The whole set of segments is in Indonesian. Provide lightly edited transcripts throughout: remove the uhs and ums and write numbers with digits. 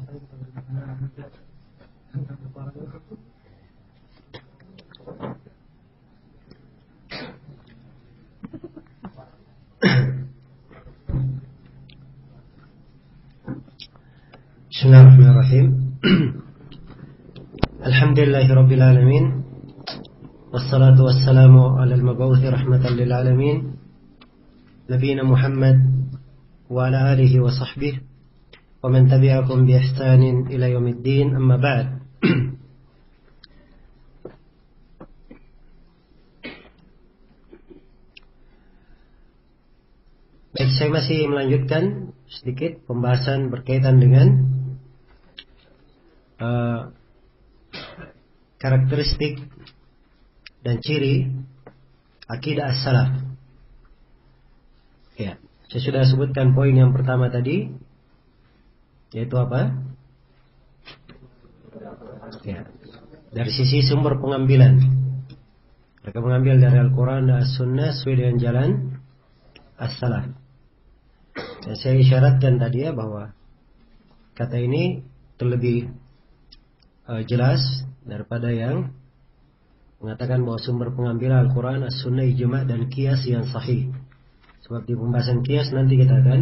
Bismillahirrahmanirrahim. Alhamdulillahirabbil alamin. Wassalatu wassalamu ala al-mab'uuts rahmatan lil alamin. Nabiyina Muhammad wa ala alihi wa sahbihi wa man tabi'akum bi ihsanin ila yaumiddin. Amma ba'd. Baik, saya masih melanjutkan sedikit pembahasan berkaitan dengan karakteristik dan ciri akidah as-salaf. Ya, saya sudah sebutkan poin yang pertama tadi, yaitu apa? Ya, dari sisi sumber pengambilan. Mereka mengambil dari Al-Quran dan As-Sunnah sesuai dengan jalan as-salaf. Dan saya isyaratkan tadi ya bahwa kata ini terlebih jelas daripada yang mengatakan bahwa sumber pengambilan Al-Quran, As-Sunnah, Ijma' dan Qiyas yang sahih. Sebab di pembahasan Qiyas nanti kita akan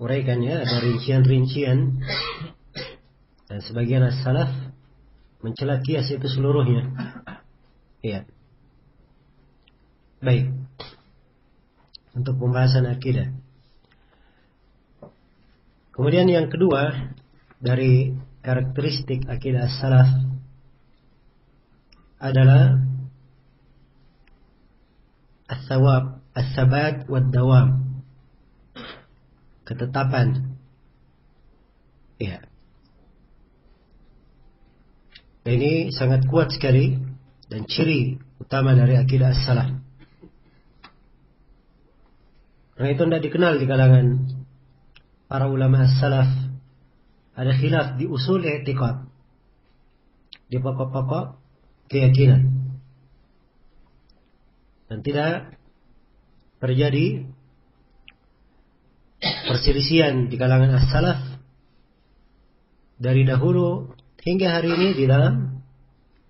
uraikannya, ada rincian-rincian, dan sebagian as-salaf mencela Qiyas itu seluruhnya. Iya. Baik. Untuk pembahasan akidah. Kemudian yang kedua dari karakteristik akidah as-salaf adalah as-sawab, as-sabat wad-dawam. Ketetapan. Ya. Dan ini sangat kuat sekali dan ciri utama dari akidah as-salaf. Karena itu tidak dikenal di kalangan para ulama as-salaf ada khilaf di usul i'tiqad, di pokok-pokok keyakinan, dan tidak terjadi perselisihan di kalangan as-salaf dari dahulu hingga hari ini di dalam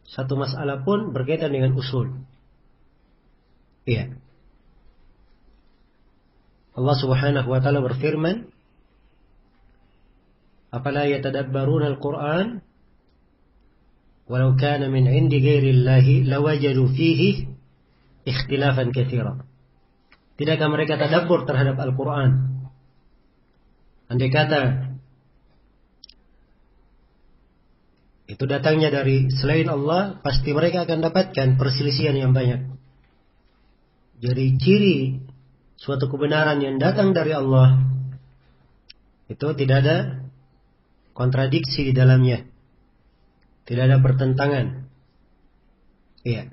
satu masalah pun berkaitan dengan usul. Iya. Allah Subhanahu wa taala berfirman, "Afala yatadabbaruna al-Qur'an walau kana min 'indi ghairillahi lawajadu fihi ikhtilafan katsiran." Tidakkah mereka tadabbur terhadap Al-Qur'an? Andai kata itu datangnya dari selain Allah, pasti mereka akan dapatkan perselisihan yang banyak. Jadi ciri suatu kebenaran yang datang dari Allah itu tidak ada kontradiksi di dalamnya, tidak ada pertentangan. Iya.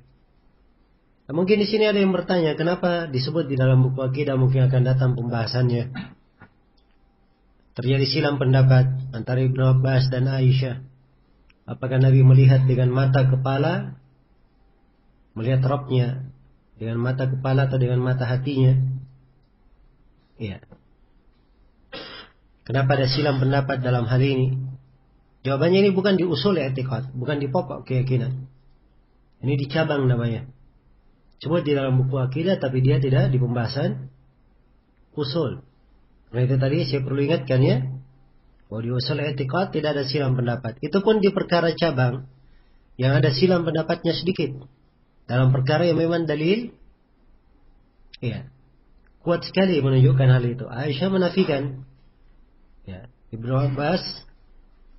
Nah, mungkin di sini ada yang bertanya, kenapa disebut di dalam buku akidah, mungkin akan datang pembahasannya. Terjadi silang pendapat antara Ibnu Abbas dan Aisyah. Apakah Nabi melihat dengan mata kepala, melihat robnya dengan mata kepala atau dengan mata hatinya? Iya. Kenapa ada silang pendapat dalam hal ini? Jawabannya ini bukan di usul i'tiqad, bukan di pokok keyakinan. Ini di cabang namanya. Cuma di dalam buku akidah, tapi dia tidak di pembahasan usul. Nah itu tadi saya perlu ingatkan ya, bahwa di usul i'tiqad tidak ada silang pendapat. Itu pun di perkara cabang yang ada silang pendapatnya sedikit. Dalam perkara yang memang dalil, iya, kuat sekali menunjukkan hal itu. Aisyah menafikan, ya, Ibnu Abbas,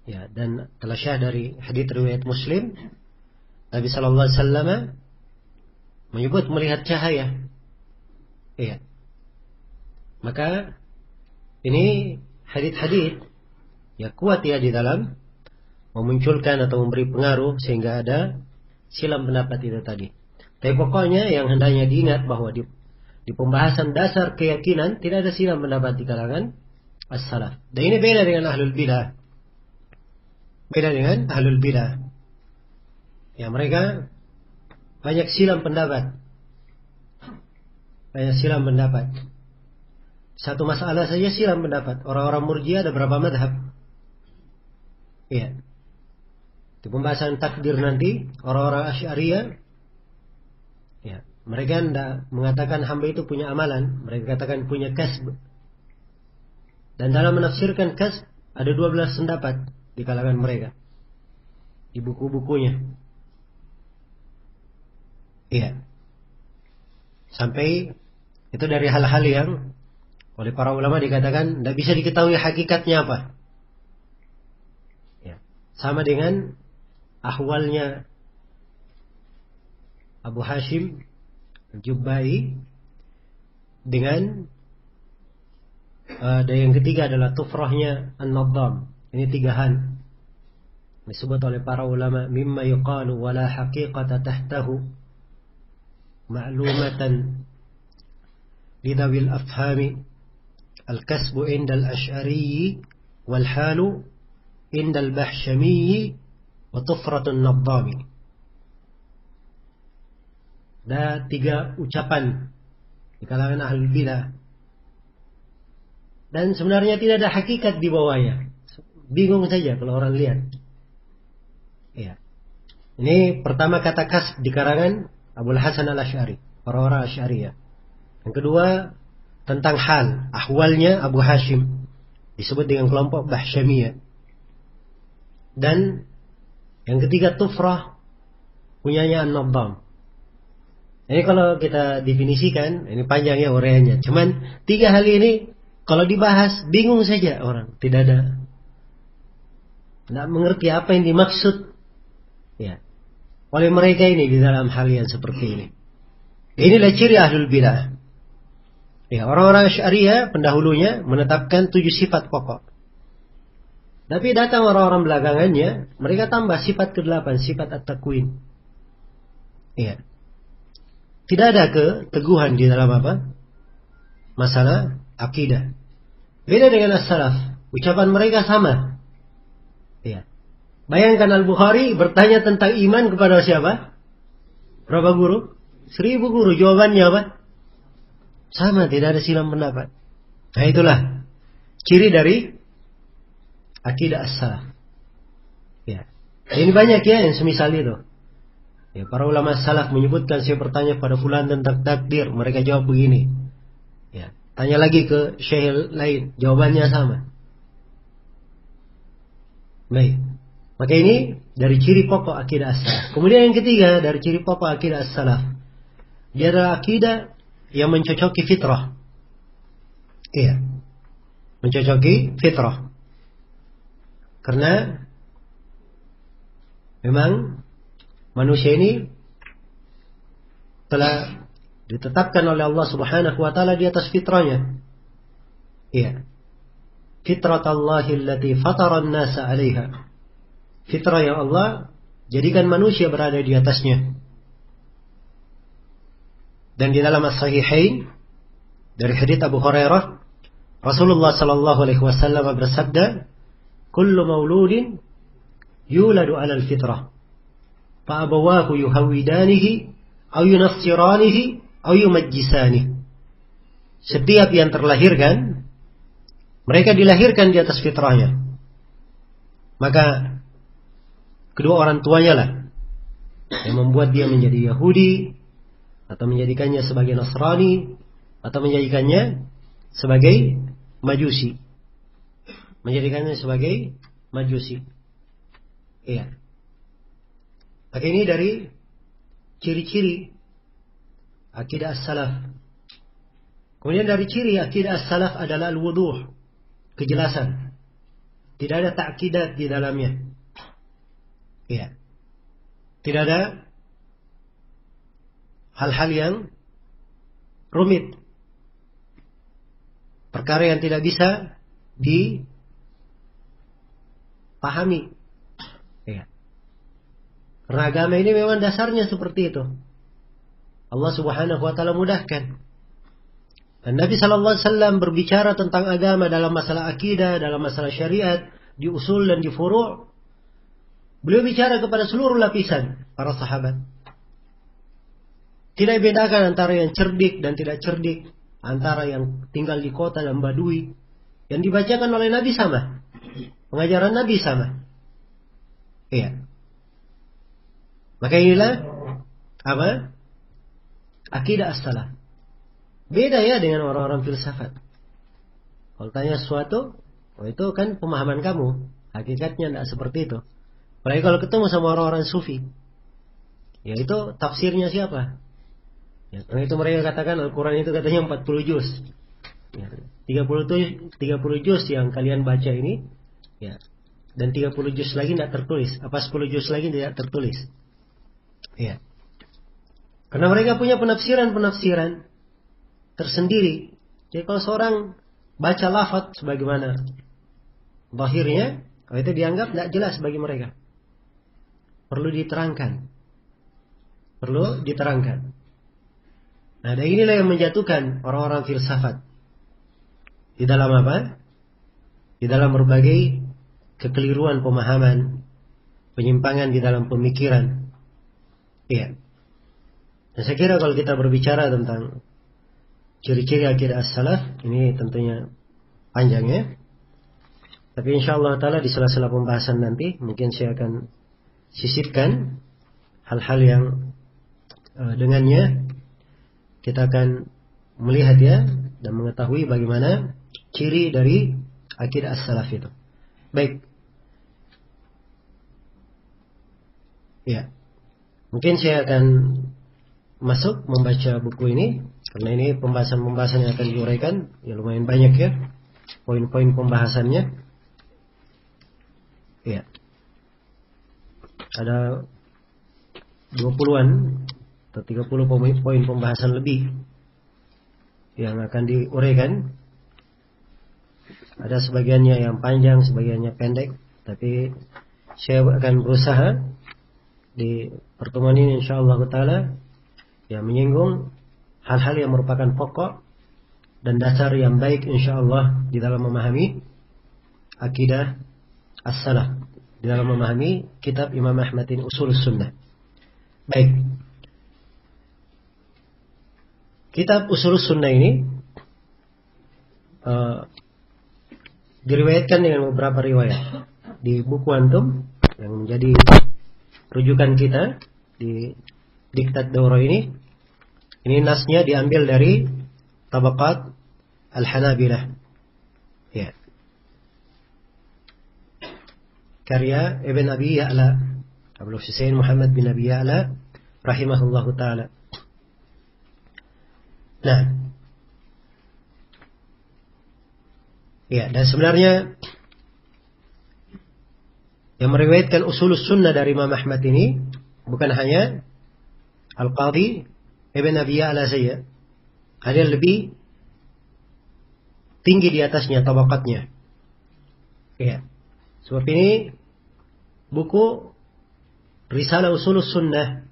ya, dan telah syah dari hadits riwayat Muslim, Nabi sallallahu alaihi wasallam menyebut melihat cahaya. Iya. Maka ini hadits-hadits ya kuat ya di dalam memunculkan atau memberi pengaruh sehingga ada silang pendapat itu tadi. Tapi pokoknya yang hendaknya diingat bahwa di pembahasan dasar keyakinan tidak ada silang pendapat di kalangan as-salaf. Dan ini beda dengan ahlul bidah. Beda dengan ahlul bidah. Ya, mereka banyak silang pendapat. Banyak silang pendapat. Satu masalah saja silam pendapat. Orang-orang Murji'ah ada berapa madhab? Iya. Di pembahasan takdir nanti, orang-orang Asy'ariyah, ya, mereka tidak mengatakan hamba itu punya amalan, mereka katakan punya kasb. Dan dalam menafsirkan kasb ada 12 pendapat di kalangan mereka di buku-bukunya. Iya. Sampai itu dari hal-hal yang oleh para ulama dikatakan tidak bisa diketahui hakikatnya apa. Ya. Sama dengan ahwalnya Abu Hashim Al-Jubbai dengan dan yang ketiga adalah tufrahnya An-Naddam. Ini 3 hal disebut oleh para ulama mimma yuqalu wala haqiqata tahtahu ma'lumatan lidawil afhami al-kasbu indal ash'ari wal halu indal bahsyami wa tufratun naddami. Ada 3 ucapan di kalangan ahli bidah dan sebenarnya tidak ada hakikat di bawahnya. Bingung saja kalau orang lihat. Ya. Ini pertama kata kasb di karangan Abul Hasan Al-Asy'ari, orang-orang Asy'ariyah. Yang kedua tentang hal, ahwalnya Abu Hashim disebut dengan kelompok Bahsyamiyah. Dan yang ketiga tufrah punyanya An-Naddam. Ini kalau kita definisikan, ini panjang ya uraiannya. Cuman 3 hal ini kalau dibahas bingung saja orang, tidak mengerti apa yang dimaksud ya oleh mereka ini di dalam hal yang seperti ini. Inilah ciri ahlul bidah. Ya, orang-orang Asy'ariyah pendahulunya menetapkan 7 sifat pokok. Tapi datang orang-orang belakangannya, mereka tambah sifat ke-8, sifat at-takwin. Iya. Tidak ada keteguhan di dalam apa? Masalah akidah. Beda dengan as-salaf. Ucapan mereka sama. Iya. Bayangkan Al-Bukhari bertanya tentang iman kepada siapa? Berapa guru? 1000 guru. Jawabannya apa? Sama, tidak ada silang pendapat. Nah itulah ciri dari akidah as-salaf. Ya. Ini banyak ya yang semisal itu. Ya, para ulama salaf menyebutkan saya bertanya pada fulan tentang takdir, mereka jawab begini. Ya, tanya lagi ke syekh lain, jawabannya sama. Baik. Maka ini dari ciri pokok akidah as-salaf. Kemudian yang ketiga dari ciri pokok akidah as-salaf, dia adalah akidah yang mencocoki fitrah. Iya. Mencocoki fitrah. Karena memang manusia ini telah ditetapkan oleh Allah Subhanahu wa taala di atas fitrahnya. Iya. Fitratallahi allati fatara an-nasa 'alaiha. Fitrah yang Allah jadikan manusia berada di atasnya. Dan di dalam as-sahihain dari hadits Abu Hurairah, Rasulullah sallallahu alaihi wasallam bersabda, "Kullu mauludin yuladu 'alal fitrah." فأبواه يهودانه أو ينصرانه أو يمجسانه. Setiap yang terlahirkan, mereka dilahirkan di atas fitrahnya. Maka kedua orang tuanya lah yang membuat dia menjadi Yahudi, atau menjadikannya sebagai Nasrani, atau menjadikannya sebagai Majusi. Menjadikannya sebagai Majusi. Iya. Maka ini dari ciri-ciri akidah as-salaf. Kemudian dari ciri akidah as-salaf adalah al-wuduh, kejelasan. Tidak ada ta'kidat di dalamnya. Ya. Tidak ada hal-hal yang rumit. Perkara yang tidak bisa dipahami. Ya. Karena agama ini memang dasarnya seperti itu. Allah Subhanahu wa taala mudahkan. Dan Nabi sallallahu alaihi wasallam berbicara tentang agama dalam masalah akidah, dalam masalah syariat, di usul dan di furu'. Beliau bicara kepada seluruh lapisan para sahabat. Tidak bedakan antara yang cerdik dan tidak cerdik, antara yang tinggal di kota dan badui. Yang dibacakan oleh Nabi sama. Pengajaran Nabi sama. Iya. Maka inilah apa? Akidah as-salaf. Beda ya dengan orang-orang filsafat. Kalau tanya sesuatu, oh itu kan pemahaman kamu. Hakikatnya tidak seperti itu. Apalagi kalau ketemu sama orang-orang sufi, ya itu tafsirnya siapa? Ya, karena itu mereka katakan Al-Quran itu katanya 40 juz. Ya, 30 juz yang kalian baca ini, ya, dan 30 juz lagi tidak tertulis. Apa 10 juz lagi tidak tertulis? Ya. Karena mereka punya penafsiran tersendiri. Jadi kalau seorang baca lafaz sebagaimana zahirnya, itu dianggap tidak jelas bagi mereka. Perlu diterangkan. Nah, dan inilah yang menjatuhkan orang-orang filsafat di dalam apa? Di dalam berbagai kekeliruan pemahaman, penyimpangan di dalam pemikiran. Iya. Dan saya kira kalau kita berbicara tentang ciri-ciri akidah as-salaf, ini tentunya panjang ya. Tapi insyaallah ta'ala di sela-sela pembahasan nanti mungkin saya akan sisipkan hal-hal yang dengannya kita akan melihat ya dan mengetahui bagaimana ciri dari akidah as-salaf itu. Baik. Ya. Mungkin saya akan masuk membaca buku ini karena ini pembahasan-pembahasan yang akan diuraikan ya lumayan banyak ya. Poin-poin pembahasannya. Ya. Ada 20-an atau 30 poin pembahasan lebih yang akan diuraikan. Ada sebagiannya yang panjang, sebagiannya pendek, tapi saya akan berusaha di pertemuan ini insyaallah taala ya menyinggung hal-hal yang merupakan pokok dan dasar yang baik insyaallah di dalam memahami akidah as-salaf, di dalam memahami kitab Imam Ahmad ini Ushulus Sunnah. Baik. Kitab Ushulus Sunnah ini diriwayatkan dengan beberapa riwayat di buku antum yang menjadi rujukan kita di diktat daurah ini. Ini nasnya diambil dari Tabaqat Al-Hanabilah. Ya. Karya Ibn Abi Ya'la, Abdul Husain Muhammad bin Abi Ya'la rahimahullahu taala. Nah. Ya, dan sebenarnya yang meriwayatkan Ushulus Sunnah dari Imam Ahmad ini bukan hanya Al-Qadhi Ibn Abi Ya'la saja. Ada yang lebih tinggi di atasnya tabaqatnya. Ya. Sebab ini buku Risalah Ushulus Sunnah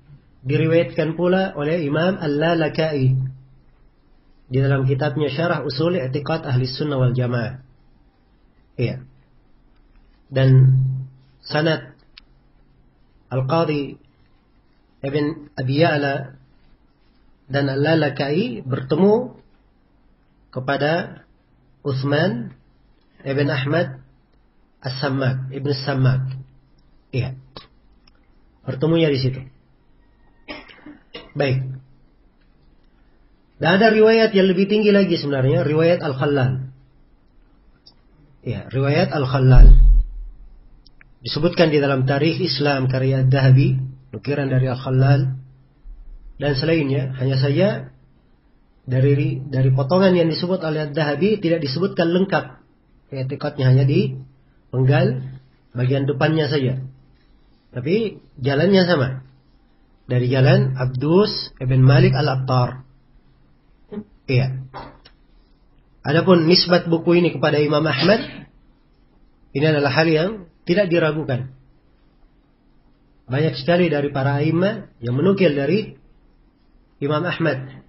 diriwayatkan pula oleh Imam Al-Lalaka'i di dalam kitabnya Syarah Usul I'tiqad Ahli Sunnah wal Jamaah. Iya. Dan sanad Al-Qadhi Ibn Abi Ya'la dan Al-Lalaka'i bertemu kepada Utsman Ibn Ahmad As-Sammak, Ibn Sammak. Iya. Bertemunya di situ. Baik. Dan ada riwayat yang lebih tinggi lagi sebenarnya, riwayat Al-Khallal. Ya, riwayat Al-Khallal. Disebutkan di dalam Tarikh Islam karya Ad-Dhahabi, nukiran dari Al-Khallal dan selainnya. Hanya saja dari potongan yang disebut oleh Ad-Dhahabi tidak disebutkan lengkap. I'tiqadnya hanya di penggal bagian depannya saja. Tapi jalannya sama. Dari jalan Abdus Ibn Malik Al-Attar. Iya. Adapun nisbat buku ini kepada Imam Ahmad, ini adalah hal yang tidak diragukan. Banyak sekali dari para a'immah yang menukil dari Imam Ahmad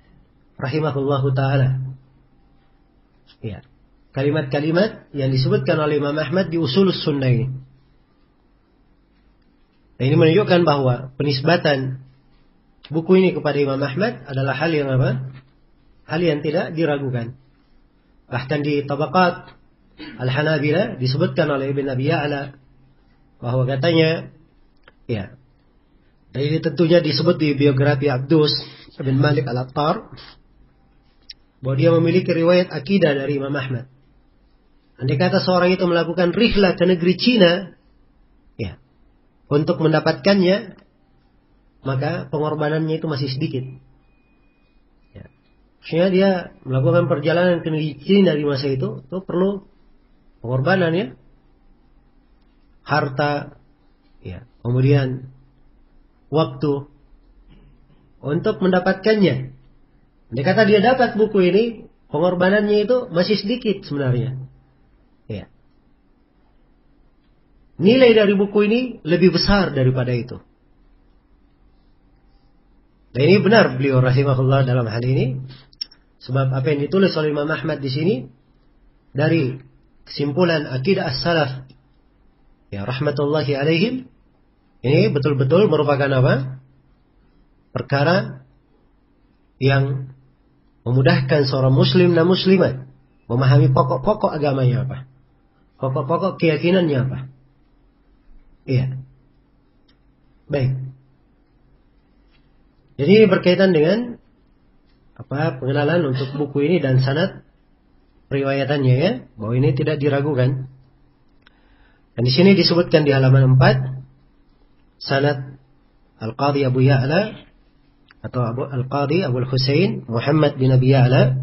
rahimahullahu ta'ala. Iya. Kalimat-kalimat yang disebutkan oleh Imam Ahmad di Ushulus Sunnah ini. Nah, ini menunjukkan bahwa penisbatan buku ini kepada Imam Ahmad adalah hal yang apa? hal yang tidak diragukan. Bahkan di Tabaqat Al-Hanabilah disebutkan oleh Ibn Abi Ya'la bahwa katanya, ya, dan ini tentunya disebut di biografi Abdus bin Malik Al-Attar, bahwa dia memiliki riwayat akidah dari Imam Ahmad. Andai kata seorang itu melakukan rihlah ke negeri Cina, ya, untuk mendapatkannya, maka pengorbanannya itu masih sedikit. Ya. Maksudnya dia melakukan perjalanan ke negeri Cina di masa itu perlu pengorbanan, ya, harta, ya, kemudian waktu untuk mendapatkannya. Andai kata dia dapat buku ini, pengorbanannya itu masih sedikit sebenarnya. Ya. Nilai dari buku ini lebih besar daripada itu. Dan ini benar beliau rahimahullah dalam hal ini, sebab apa yang ditulis oleh Imam Ahmad di sini dari kesimpulan akidah as-salaf, ya, rahmatullahi alaihim, ini betul-betul merupakan apa? Perkara yang memudahkan seorang muslim dan muslimat memahami pokok-pokok agamanya apa, pokok-pokok keyakinannya apa. Iya. Baik. Jadi ini berkaitan dengan apa, pengenalan untuk buku ini dan sanad riwayatannya, ya, bahwa ini tidak diragukan. Dan di sini disebutkan di halaman 4 sanad Al-Qadhi Abu Ya'la atau Al-Qadhi Abu Al-Husain Muhammad bin Abi Ya'la.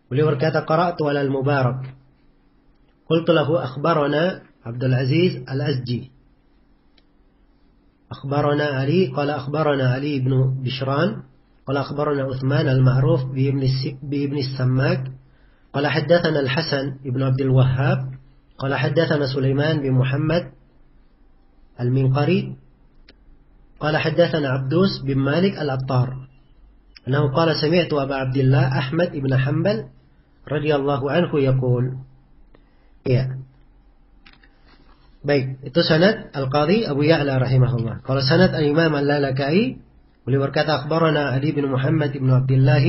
Beliau berkata, qara'tu ala al-Mubarak qultu lahu akhbarana Abdul Aziz Al-Azji akhbarana Ali qala akhbarana Ali ibn Bishran qala akhbarana Uthman al-Ma'ruf bi ibn Sammak qala haddathana Al-Hasan ibn Abdul Wahhab qala haddathana Sulaiman bin Muhammad Al-Minqari qala haddathana Abdus bin Malik Al-Attar annahu qala sami'tu Aba Abdillah Ahmad ibn Hanbal radhiyallahu anhu yaqul. Ya. Baik, itu sanad Al-Qadhi Abu Ya'la rahimahullah. Kalau sanad Al-Imam Al-Lalakai, beliau berkata akhbarana Ali bin Muhammad ibn Abdullah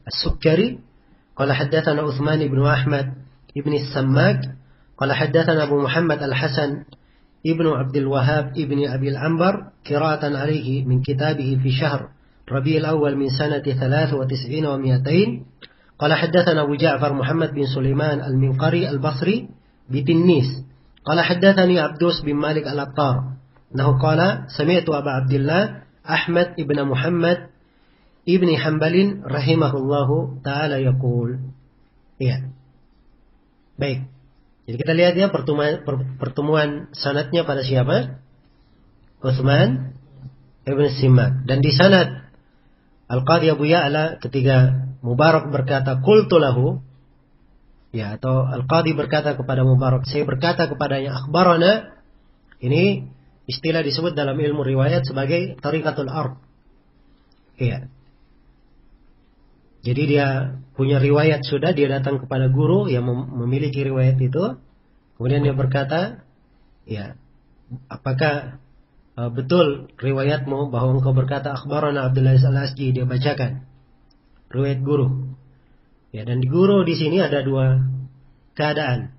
As-Sukkari qala haddathana Uthman ibn Ahmad ibn Sammak qala haddathana Abu Muhammad Al-Hasan ibn Abdul Wahhab ibn Abi Al-Anbar qira'atan alayhi min kitabihi fi syahr Rabi'ul Awwal min sanati 93 wa 200 qala haddathana Abu Ja'far Muhammad bin Sulaiman Al-Minqari Al-Basri bitinnis qala haddathani Abdus bin Malik Al-Attar annahu qala sami'tu Aba Abdillah Ahmad ibn Muhammad ibn Hanbalin rahimahullahu ta'ala yaqul. Iya. Baik. Jadi kita lihat, ya, pertemuan sanadnya pada siapa? Uthman ibn Simmak. Dan di sanad Al-Qadhi Abu Ya'la ketika Mubarak berkata qultu lahu, ya, atau Al-Qadhi berkata kepada Mubarak, saya berkata kepadanya akhbarana, ini istilah disebut dalam ilmu riwayat sebagai tariqatul ard. Iya. Jadi dia punya riwayat sudah, dia datang kepada guru yang memiliki riwayat itu, kemudian dia berkata, ya, apakah betul riwayatmu bahwa engkau berkata akhbarana Abdul Aziz Al-Azji, dia bacakan riwayat guru. Ya, dan di guru di sini ada dua keadaan.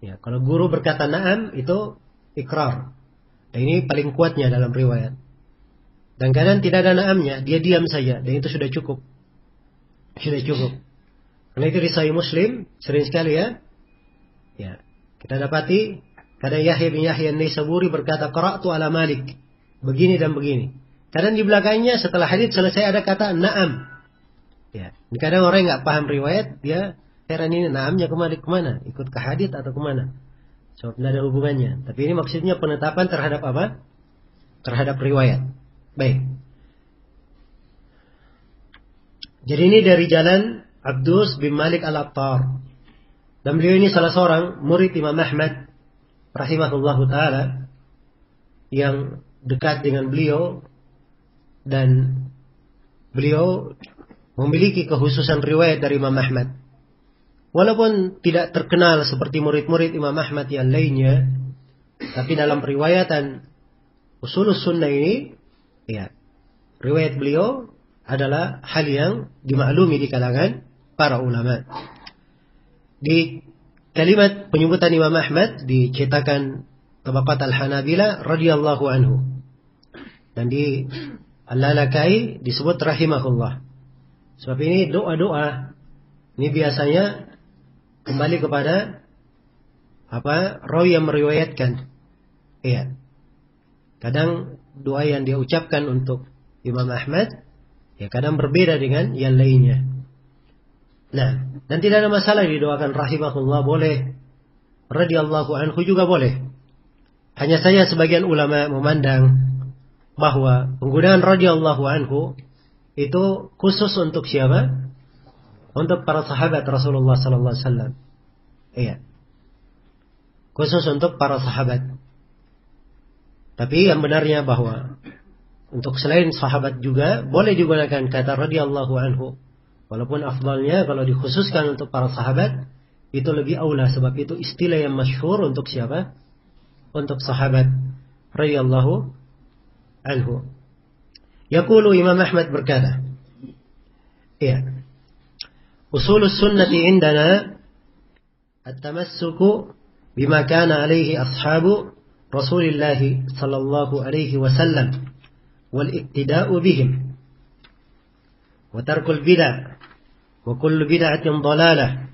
Ya, kalau guru berkata na'am itu ikrar. Dan ini paling kuatnya dalam riwayat. Dan kadang tidak ada na'amnya, dia diam saja, dan itu sudah cukup. Sudah cukup. Karena itu di Sahih Muslim sering sekali, ya. Ya, kita dapati kadang Yahya bin Yahya An-Naisaburi berkata qara'tu ala Malik begini dan begini. Kadang di belakangnya setelah hadits selesai ada kata na'am. Ya, kadang orang yang nggak paham riwayat, dia heran ini na'amnya kemana? Ikut ke hadits atau kemana? So, tidak ada hubungannya. Tapi ini maksudnya penetapan terhadap apa? Terhadap riwayat. Baik. Jadi ini dari jalan Abdus bin Malik Al-Attar. Dan beliau ini salah seorang murid Imam Ahmad rahimahullahu ta'ala yang dekat dengan beliau, dan beliau memiliki kekhususan riwayat dari Imam Ahmad. Walaupun tidak terkenal seperti murid-murid Imam Ahmad yang lainnya, tapi dalam riwayatan Ushulus Sunnah ini, ya, riwayat beliau adalah hal yang dimaklumi di kalangan para ulama. Di kalimat penyebutan Imam Ahmad di cetakan Tabaqat Al-Hanabila radhiyallahu anhu, dan di Al-Lalakai disebut rahimahullah. Sebab ini doa-doa ini biasanya kembali kepada rawi yang meriwayatkan. Iya. Kadang doa yang dia ucapkan untuk Imam Ahmad ya kadang berbeda dengan yang lainnya. Nah, dan tidak ada masalah didoakan rahimahullah, boleh, radhiyallahu anhu juga boleh. Hanya saja sebagian ulama memandang bahwa penggunaan radhiyallahu anhu itu khusus untuk siapa? Untuk para sahabat Rasulullah sallallahu alaihi wasallam. Iya. Khusus untuk para sahabat. Tapi yang benarnya bahwa untuk selain sahabat juga boleh digunakan kata radhiyallahu anhu. Walaupun afdalnya kalau dikhususkan untuk para sahabat itu lebih aula, sebab itu istilah yang masyhur untuk siapa? Untuk sahabat radhiyallahu anhu. Yaqulu Imam Ahmad berkata, iya, usulus sunnati indana at-tamassuku bima kana alaihi ashabu Rasulillah sallallahu alaihi wasallam wal iktida'u bihim wa tarkul bid'ah wa kullu bid'atin dhalalah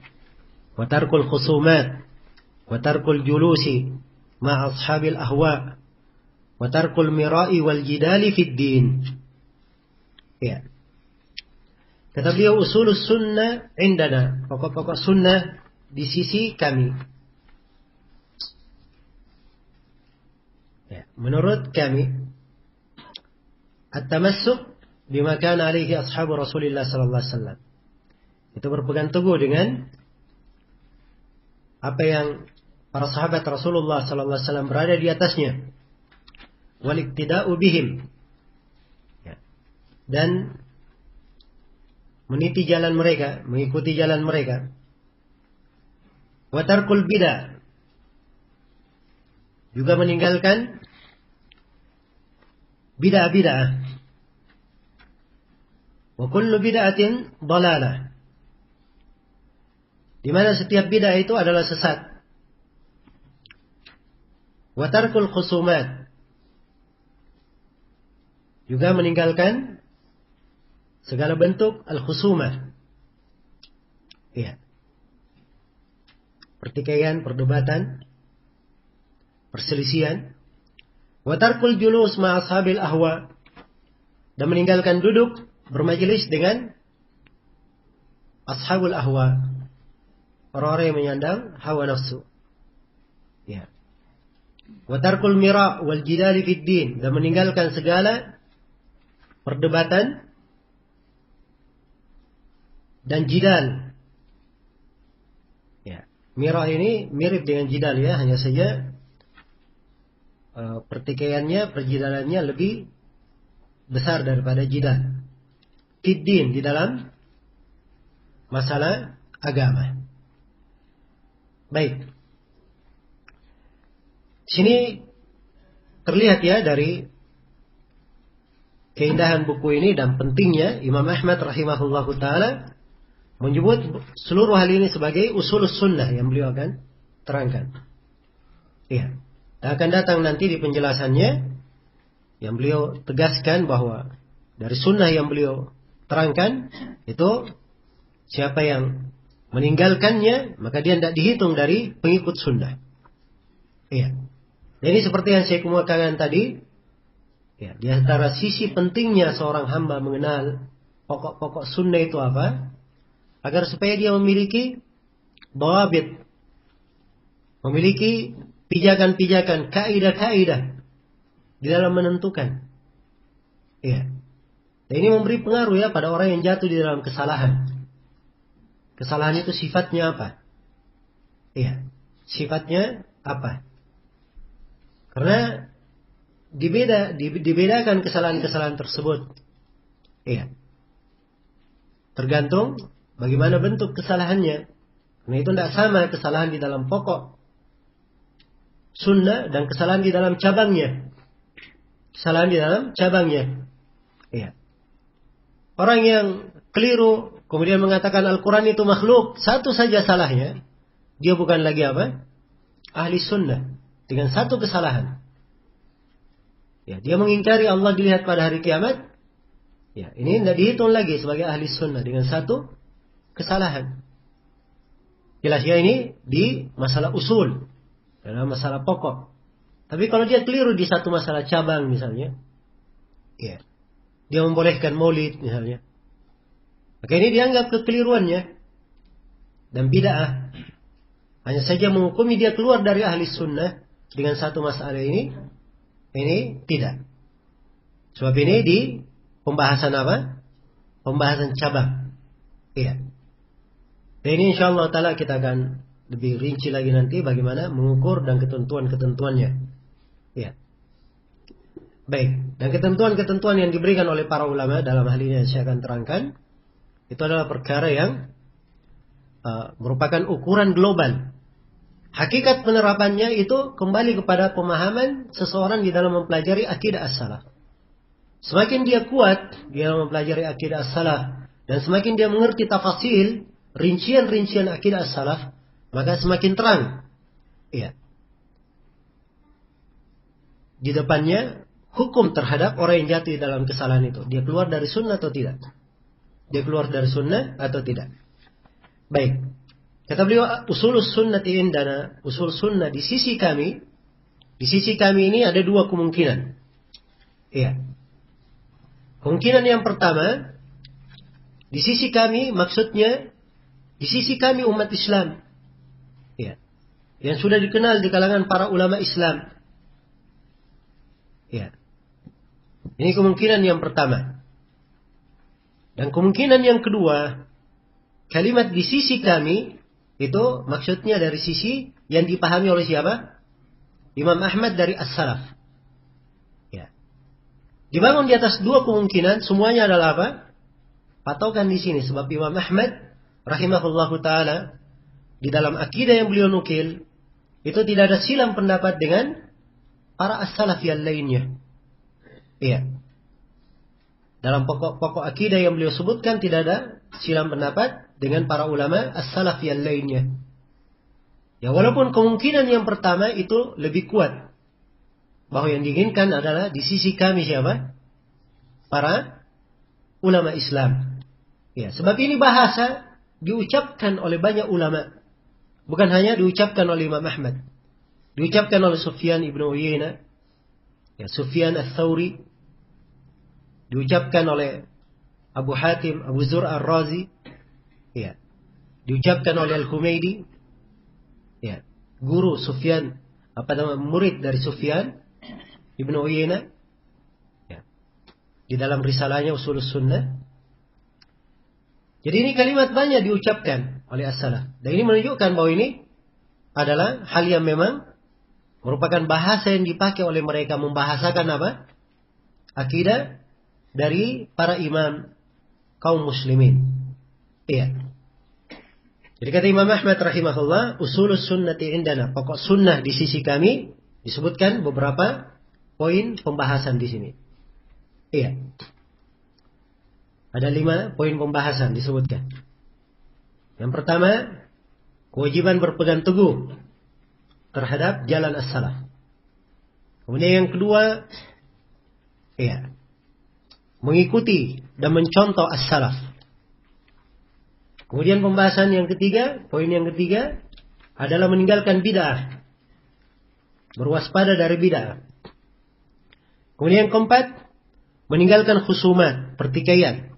wa tarkul khusumat wa tarkul julusi ma'a ashabil ahwa wa tarkul mira'i wal jidali fid din. Ya. Kata beliau, usulus sunnah indana, pokok-pokok sunnah di sisi kami. Ya, menurut kami, at-tamassuk bima kana alaihi ashabu Rasulillah sallallahu alaihi wasallam. Itu berpegang teguh dengan apa yang para sahabat Rasulullah sallallahu alaihi wasallam berada di atasnya. Wal iktida'u bihim. Ya. Dan meniti jalan mereka, mengikuti jalan mereka. Wa tarkul bid'ah. Juga meninggalkan bid'ah-bid'ah. Wa kullu bid'atin dhalalah. Di mana setiap bid'ah itu adalah sesat. Wa tarkul khusumat. Juga meninggalkan segala bentuk al-khusumah. Iya. Pertikaian, perdebatan, perselisihan. Wa tarkul julus ma'a ashabil ahwa. Dan meninggalkan duduk bermajelis dengan ashabul ahwa. Orang-orang yang menyandang hawa nafsu. Ya. Wa tarkul mira' wal jidali fid din. Dan meninggalkan segala perdebatan dan jidal. Ya, mira ini mirip dengan jidal ya, hanya saja pertikaiannya, perjidalannya lebih besar daripada jidal. Fiddin, di dalam masalah agama. Baik. Sini terlihat ya dari keindahan buku ini dan pentingnya Imam Ahmad rahimahullahu ta'ala menyebut seluruh hal ini sebagai usulus sunnah yang beliau akan terangkan. Iya. Akan datang nanti di penjelasannya yang beliau tegaskan bahwa dari sunnah yang beliau terangkan itu siapa yang meninggalkannya maka dia tidak dihitung dari pengikut sunnah. Iya. Jadi seperti yang saya kemukakan tadi. Ya, di antara sisi pentingnya seorang hamba mengenal pokok-pokok sunnah itu apa? Agar supaya dia memiliki dhawabit, memiliki pijakan-pijakan, kaidah-kaidah di dalam menentukan. Ya. Dan ini memberi pengaruh ya pada orang yang jatuh di dalam kesalahan. Kesalahan itu sifatnya apa? Ya. Sifatnya apa? Karena dibedakan kesalahan-kesalahan tersebut. Iya. Tergantung bagaimana bentuk kesalahannya. Karena itu tidak sama kesalahan di dalam pokok sunnah dan kesalahan di dalam cabangnya. Kesalahan di dalam cabangnya. Iya. orang yang keliru kemudian mengatakan Al-Quran itu makhluk, satu saja salahnya, dia bukan lagi apa? Ahli sunnah. Dengan satu kesalahan. Ya, dia mengingkari Allah dilihat pada hari kiamat. Ya, ini tidak dihitung lagi sebagai ahli sunnah dengan satu kesalahan. Jelas ya, ini di masalah usul, dalam masalah pokok. Tapi kalau dia keliru di satu masalah cabang misalnya, ya, dia membolehkan maulid misalnya, maka ini dianggap kekeliruannya dan bid'ah. Hanya saja menghukumi dia keluar dari ahli sunnah dengan satu masalah ini tidak. Sebab ini di pembahasan apa? Pembahasan cabang. Iya. Dan ini insyaallah ta'ala kita akan lebih rinci lagi nanti bagaimana mengukur dan ketentuan-ketentuannya. Ya. Baik. Dan ketentuan-ketentuan yang diberikan oleh para ulama dalam hal ini yang saya akan terangkan, itu adalah perkara yang merupakan ukuran global. Hakikat penerapannya itu kembali kepada pemahaman seseorang di dalam mempelajari akidah as-salaf. Semakin dia kuat di dalam mempelajari akidah as-salaf dan semakin dia mengerti tafasil, rincian-rincian akidah as-salaf, maka semakin terang. Iya. Di depannya hukum terhadap orang yang jatuh dalam kesalahan itu. Dia keluar dari sunnah atau tidak? Dia keluar dari sunnah atau tidak? Baik. Kata beliau, usulus sunnati indana, usul sunnah di sisi kami ini ada dua kemungkinan. Iya. Kemungkinan yang pertama, di sisi kami maksudnya di sisi kami umat Islam. Ya. Yang sudah dikenal di kalangan para ulama Islam. Ya. Ini kemungkinan yang pertama. Dan kemungkinan yang kedua, kalimat di sisi kami itu maksudnya dari sisi yang dipahami oleh siapa? Imam Ahmad dari as-salaf. Ya. Dibangun di atas dua kemungkinan, semuanya adalah apa? Patokan di sini sebab Imam Ahmad rahimahullahu ta'ala di dalam akidah yang beliau nukil itu tidak ada silang pendapat dengan para as-salaf yang lainnya. Iya. Dalam pokok-pokok akidah yang beliau sebutkan tidak ada silang pendapat dengan para ulama as-salaf yang lainnya. Ya, walaupun kemungkinan yang pertama itu lebih kuat, bahwa yang diinginkan adalah di sisi kami siapa? Para ulama Islam. Ya, sebab ini bahasa diucapkan oleh banyak ulama. Bukan hanya diucapkan oleh Imam Ahmad. Diucapkan oleh Sufyan ibn Uyainah, ya, Sufyan al-Thawri. Diucapkan oleh Abu Hatim, Abu Zur al-Razi. Ya. Diucapkan oleh Al-Humaydi. Ya. Guru Sufyan, murid dari Sufyan ibn Uyainah. Ya. Di dalam risalahnya Usulus Sunnah. Jadi ini kalimat banyak diucapkan oleh as-salaf. Dan ini menunjukkan bahwa ini adalah hal yang memang merupakan bahasa yang dipakai oleh mereka membahasakan apa? Akidah dari para imam kaum muslimin. Iya. Jadi kata Imam Ahmad rahimahullah, usulus sunnati indana, pokok sunnah di sisi kami, disebutkan beberapa poin pembahasan di sini. Iya. Ada 5 poin pembahasan disebutkan. Yang pertama, kewajiban berpegang teguh terhadap jalan as-salaf. Kemudian yang kedua, iya, mengikuti dan mencontoh as-salaf. Kemudian pembahasan yang ketiga, poin yang ketiga adalah meninggalkan bid'ah. Berwaspada dari bid'ah. Kemudian yang keempat, meninggalkan khusumat, pertikaian,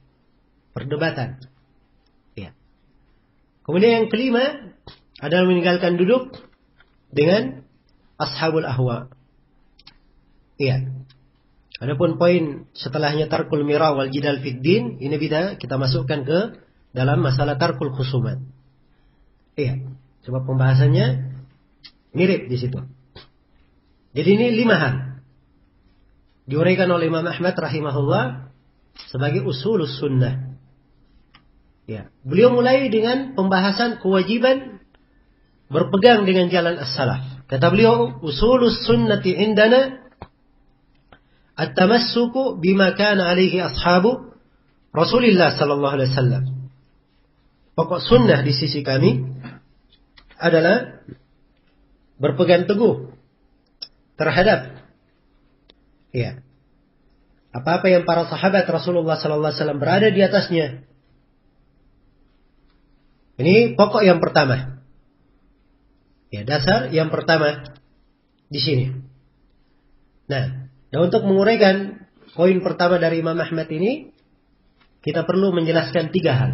perdebatan. Ya. Kemudian yang kelima adalah meninggalkan duduk dengan ashabul ahwa. Iya. Adapun poin setelahnya tarkul mira wal jidal fid din, ini bisa kita masukkan ke dalam masalah tarkul khusumat. Iya. Sebab pembahasannya mirip di situ. Jadi ini 5 hal. Diuraikan oleh Imam Ahmad rahimahullah sebagai usulus sunnah. Ya. Beliau mulai dengan pembahasan kewajiban berpegang dengan jalan as-salaf. Kata beliau, usulus sunnati indana at-tamassuku bima kana alaihi ashabu Rasulullah sallallahu alaihi wasallam. Pokok sunnah di sisi kami adalah berpegang teguh terhadap apa-apa yang para sahabat Rasulullah sallallahu alaihi wasallam berada di atasnya. Ini pokok yang pertama. Dasar yang pertama di sini. Nah, untuk menguraikan poin pertama dari Imam Ahmad ini, kita perlu menjelaskan 3 hal.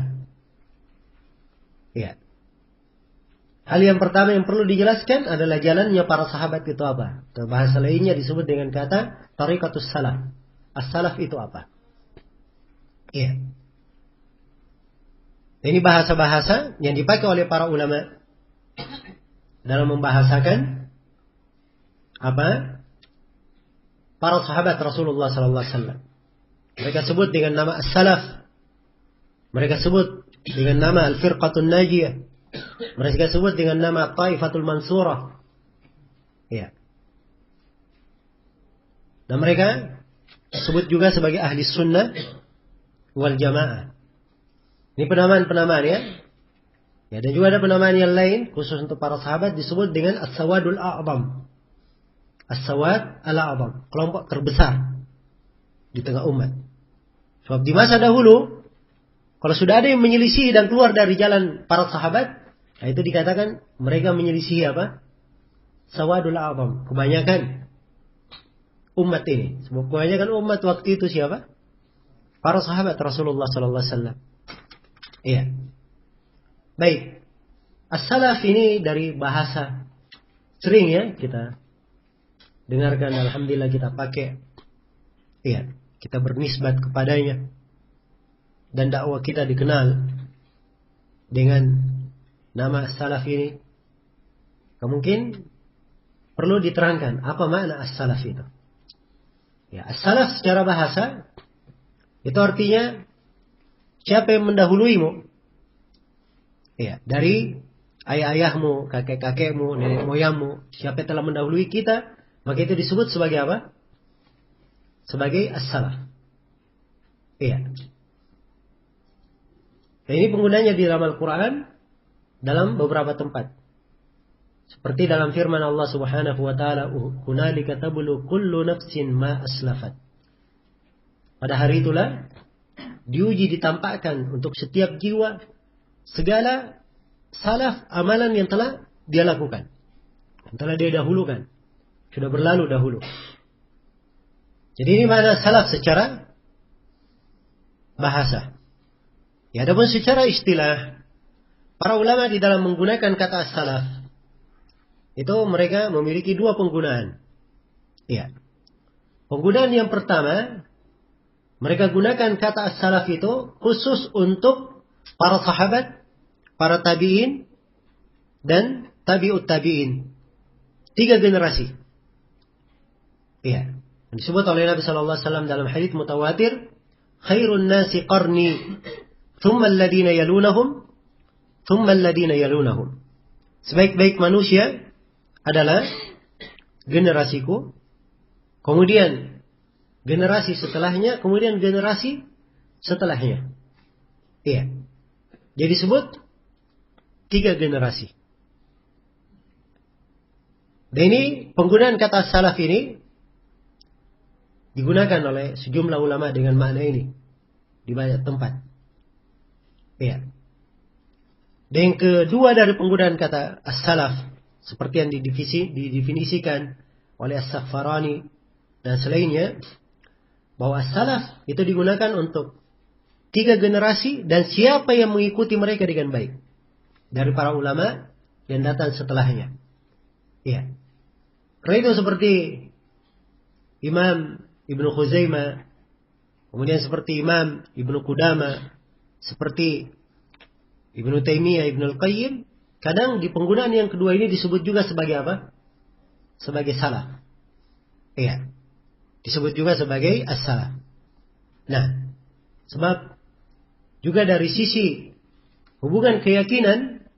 Hal yang pertama yang perlu dijelaskan adalah jalannya para sahabat itu apa. Atau bahasa lainnya disebut dengan kata tariqatus salaf. As-salaf itu apa? Ini bahasa-bahasa yang dipakai oleh para ulama dalam membahasakan para sahabat Rasulullah sallallahu alaihi wasallam. Mereka sebut dengan nama as-salaf. Mereka sebut dengan nama al-firqatun najiyah. Mereka sebut dengan nama Taifatul Mansurah. Dan mereka sebut juga sebagai ahli sunnah wal jamaah. Ini penamaan-penamaan ya. Dan juga ada penamaan yang lain khusus untuk para sahabat disebut dengan as-sawadul a'zam. As-sawad al-a'zam, kelompok terbesar di tengah umat. Sebab di masa dahulu kalau sudah ada yang menyelisih dan keluar dari jalan para sahabat, itu dikatakan mereka menyelisih apa? Sawadul a'zam, kebanyakan umat ini. Sebab kebanyakan umat waktu itu siapa? Para sahabat Rasulullah sallallahu alaihi wasallam. Baik. As-salaf ini dari bahasa sering ya kita dengarkan, alhamdulillah kita pakai. Kita bernisbat kepadanya. Dan dakwah kita dikenal dengan nama as-salaf ini. Mungkin perlu diterangkan apa makna as-salaf itu. As-salaf secara bahasa itu artinya siapa yang mendahuluimu. Dari ayah-ayahmu, kakek-kakekmu, nenek moyangmu, siapa yang telah mendahului kita, maka itu disebut sebagai apa? Sebagai as-salaf. Ini penggunanya di dalam Al-Quran dalam beberapa tempat. Seperti dalam firman Allah Subhanahu wa taala, "Hunalika tablu kullu nafsin ma aslafat." Pada hari itulah diuji ditampakkan untuk setiap jiwa segala salaf amalan yang telah dia lakukan, yang telah dia dahulukan, sudah berlalu dahulu. Jadi ini makna salaf secara bahasa. Adapun secara istilah, para ulama di dalam menggunakan kata salaf itu mereka memiliki 2 penggunaan. Penggunaan yang pertama, mereka gunakan kata as-salaf itu khusus untuk para sahabat, para tabi'in, dan tabi'ut tabi'in. 3 generasi. Disebut oleh Nabi sallallahu alaihi wasallam dalam hadits mutawatir, khairun nasi qarni, thumma alladhina yalunahum, thumma alladhina yalunahum. Sebaik-baik manusia adalah generasiku, kemudian generasi setelahnya, kemudian generasi setelahnya. Jadi disebut 3 generasi. Dan ini penggunaan kata salaf ini digunakan oleh sejumlah ulama dengan makna ini di banyak tempat. Dan yang kedua dari penggunaan kata as-salaf seperti yang didefinisikan oleh As-Saghfarani dan selainnya, bahwa as-salaf itu digunakan untuk 3 generasi dan siapa yang mengikuti mereka dengan baik dari para ulama yang datang setelahnya. Karena itu seperti Imam Ibnu Khuzaimah, kemudian seperti Imam Ibnu Qudamah, seperti Ibnu Taimiyah, Ibnu Al-Qayyim, kadang di penggunaan yang kedua ini disebut juga sebagai apa? Sebagai salaf. Disebut juga sebagai as-salaf. Nah, sebab juga dari sisi hubungan keyakinan,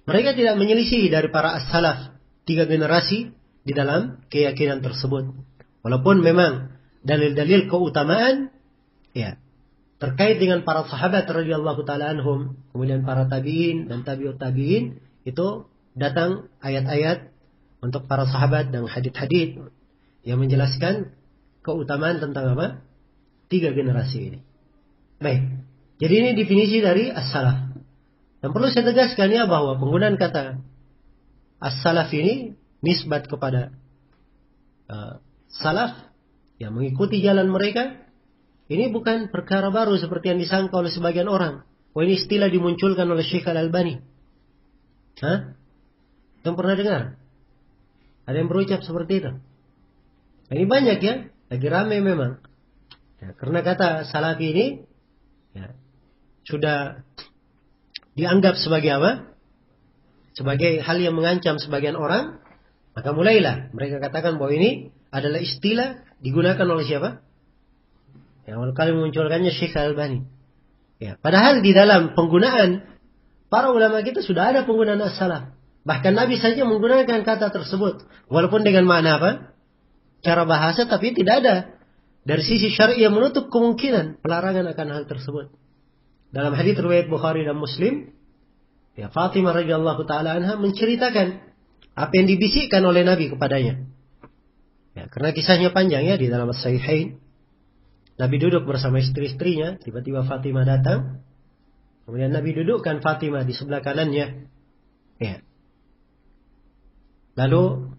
mereka tidak menyelisih dari para as-salaf 3 generasi di dalam keyakinan tersebut. Walaupun memang dalil-dalil keutamaan terkait dengan para sahabat radhiyallahu taala anhum, kemudian para tabi'in dan tabi'ut tabi'in, itu datang ayat-ayat untuk para sahabat dan hadits-hadits yang menjelaskan keutamaan tentang apa? 3 generasi ini. Baik. Jadi ini definisi dari as-salaf. Dan perlu saya tegaskan ya bahwa penggunaan kata as-salaf ini nisbat kepada salaf yang mengikuti jalan mereka. Ini bukan perkara baru seperti yang disangka oleh sebagian orang. Oh, ini istilah dimunculkan oleh Syekh Al-Albani. Hah? Yang pernah dengar? Ada yang berucap seperti itu? Nah, ini banyak ya. Lagi ramai memang. Ya, karena kata salafi ini ya, sudah dianggap sebagai apa? Sebagai hal yang mengancam sebagian orang. Maka mulailah mereka katakan bahwa ini adalah istilah digunakan oleh siapa? Yang awal kali memunculkannya Syekh Al-Albani. Ya, padahal di dalam penggunaan para ulama kita sudah ada penggunaan as-salaf. Bahkan Nabi saja menggunakan kata tersebut. Walaupun dengan makna apa? Cara bahasa, tapi tidak ada dari sisi syar'i yang menutup kemungkinan pelarangan akan hal tersebut. Dalam hadits riwayat Bukhari dan Muslim, ya, Fatimah radhiyallahu taala anha menceritakan apa yang dibisikkan oleh Nabi kepadanya. Ya, karena kisahnya panjang ya di dalam As-Sahihain. Nabi duduk bersama istri-istrinya, tiba-tiba Fatimah datang. Kemudian Nabi dudukkan Fatimah di sebelah kanannya. Ya. Lalu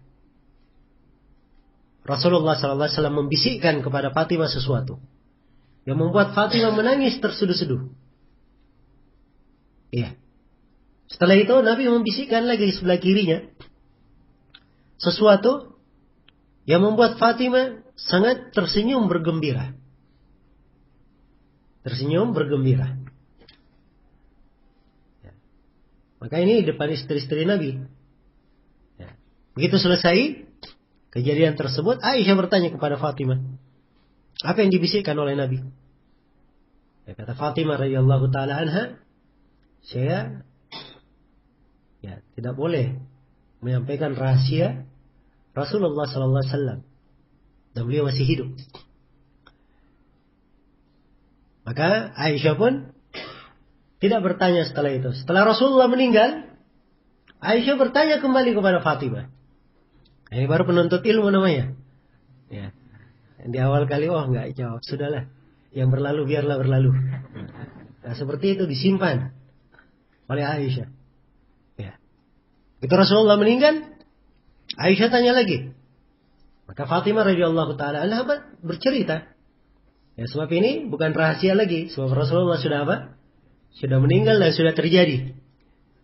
Rasulullah SAW membisikkan kepada Fatimah sesuatu yang membuat Fatimah menangis terseduh-seduh. Iya. Setelah itu Nabi membisikkan lagi di sebelah kirinya sesuatu yang membuat Fatimah sangat tersenyum bergembira. Tersenyum bergembira. Ya. Maka ini depan istri-istri Nabi. Ya. Begitu selesai kejadian tersebut, Aisyah bertanya kepada Fatimah, apa yang dibisikkan oleh Nabi? Ya, kata Fatimah radhiyallahu taala anha, saya ya tidak boleh menyampaikan rahasia Rasulullah sallallahu alaihi wasallam dan beliau masih hidup. Maka Aisyah pun tidak bertanya setelah itu. Setelah Rasulullah meninggal, Aisyah bertanya kembali kepada Fatimah. Ini baru penuntut ilmu namanya. Ya. Di awal kali, enggak jawab. Sudahlah. Yang berlalu biarlah berlalu. Nah, seperti itu disimpan oleh Aisyah. Ya. Itu Rasulullah meninggal, Aisyah tanya lagi. Maka Fatimah radhiyallahu taala anha bercerita. Ya, sebab ini bukan rahasia lagi. Sebab Rasulullah sudah apa? Sudah meninggal dan sudah terjadi.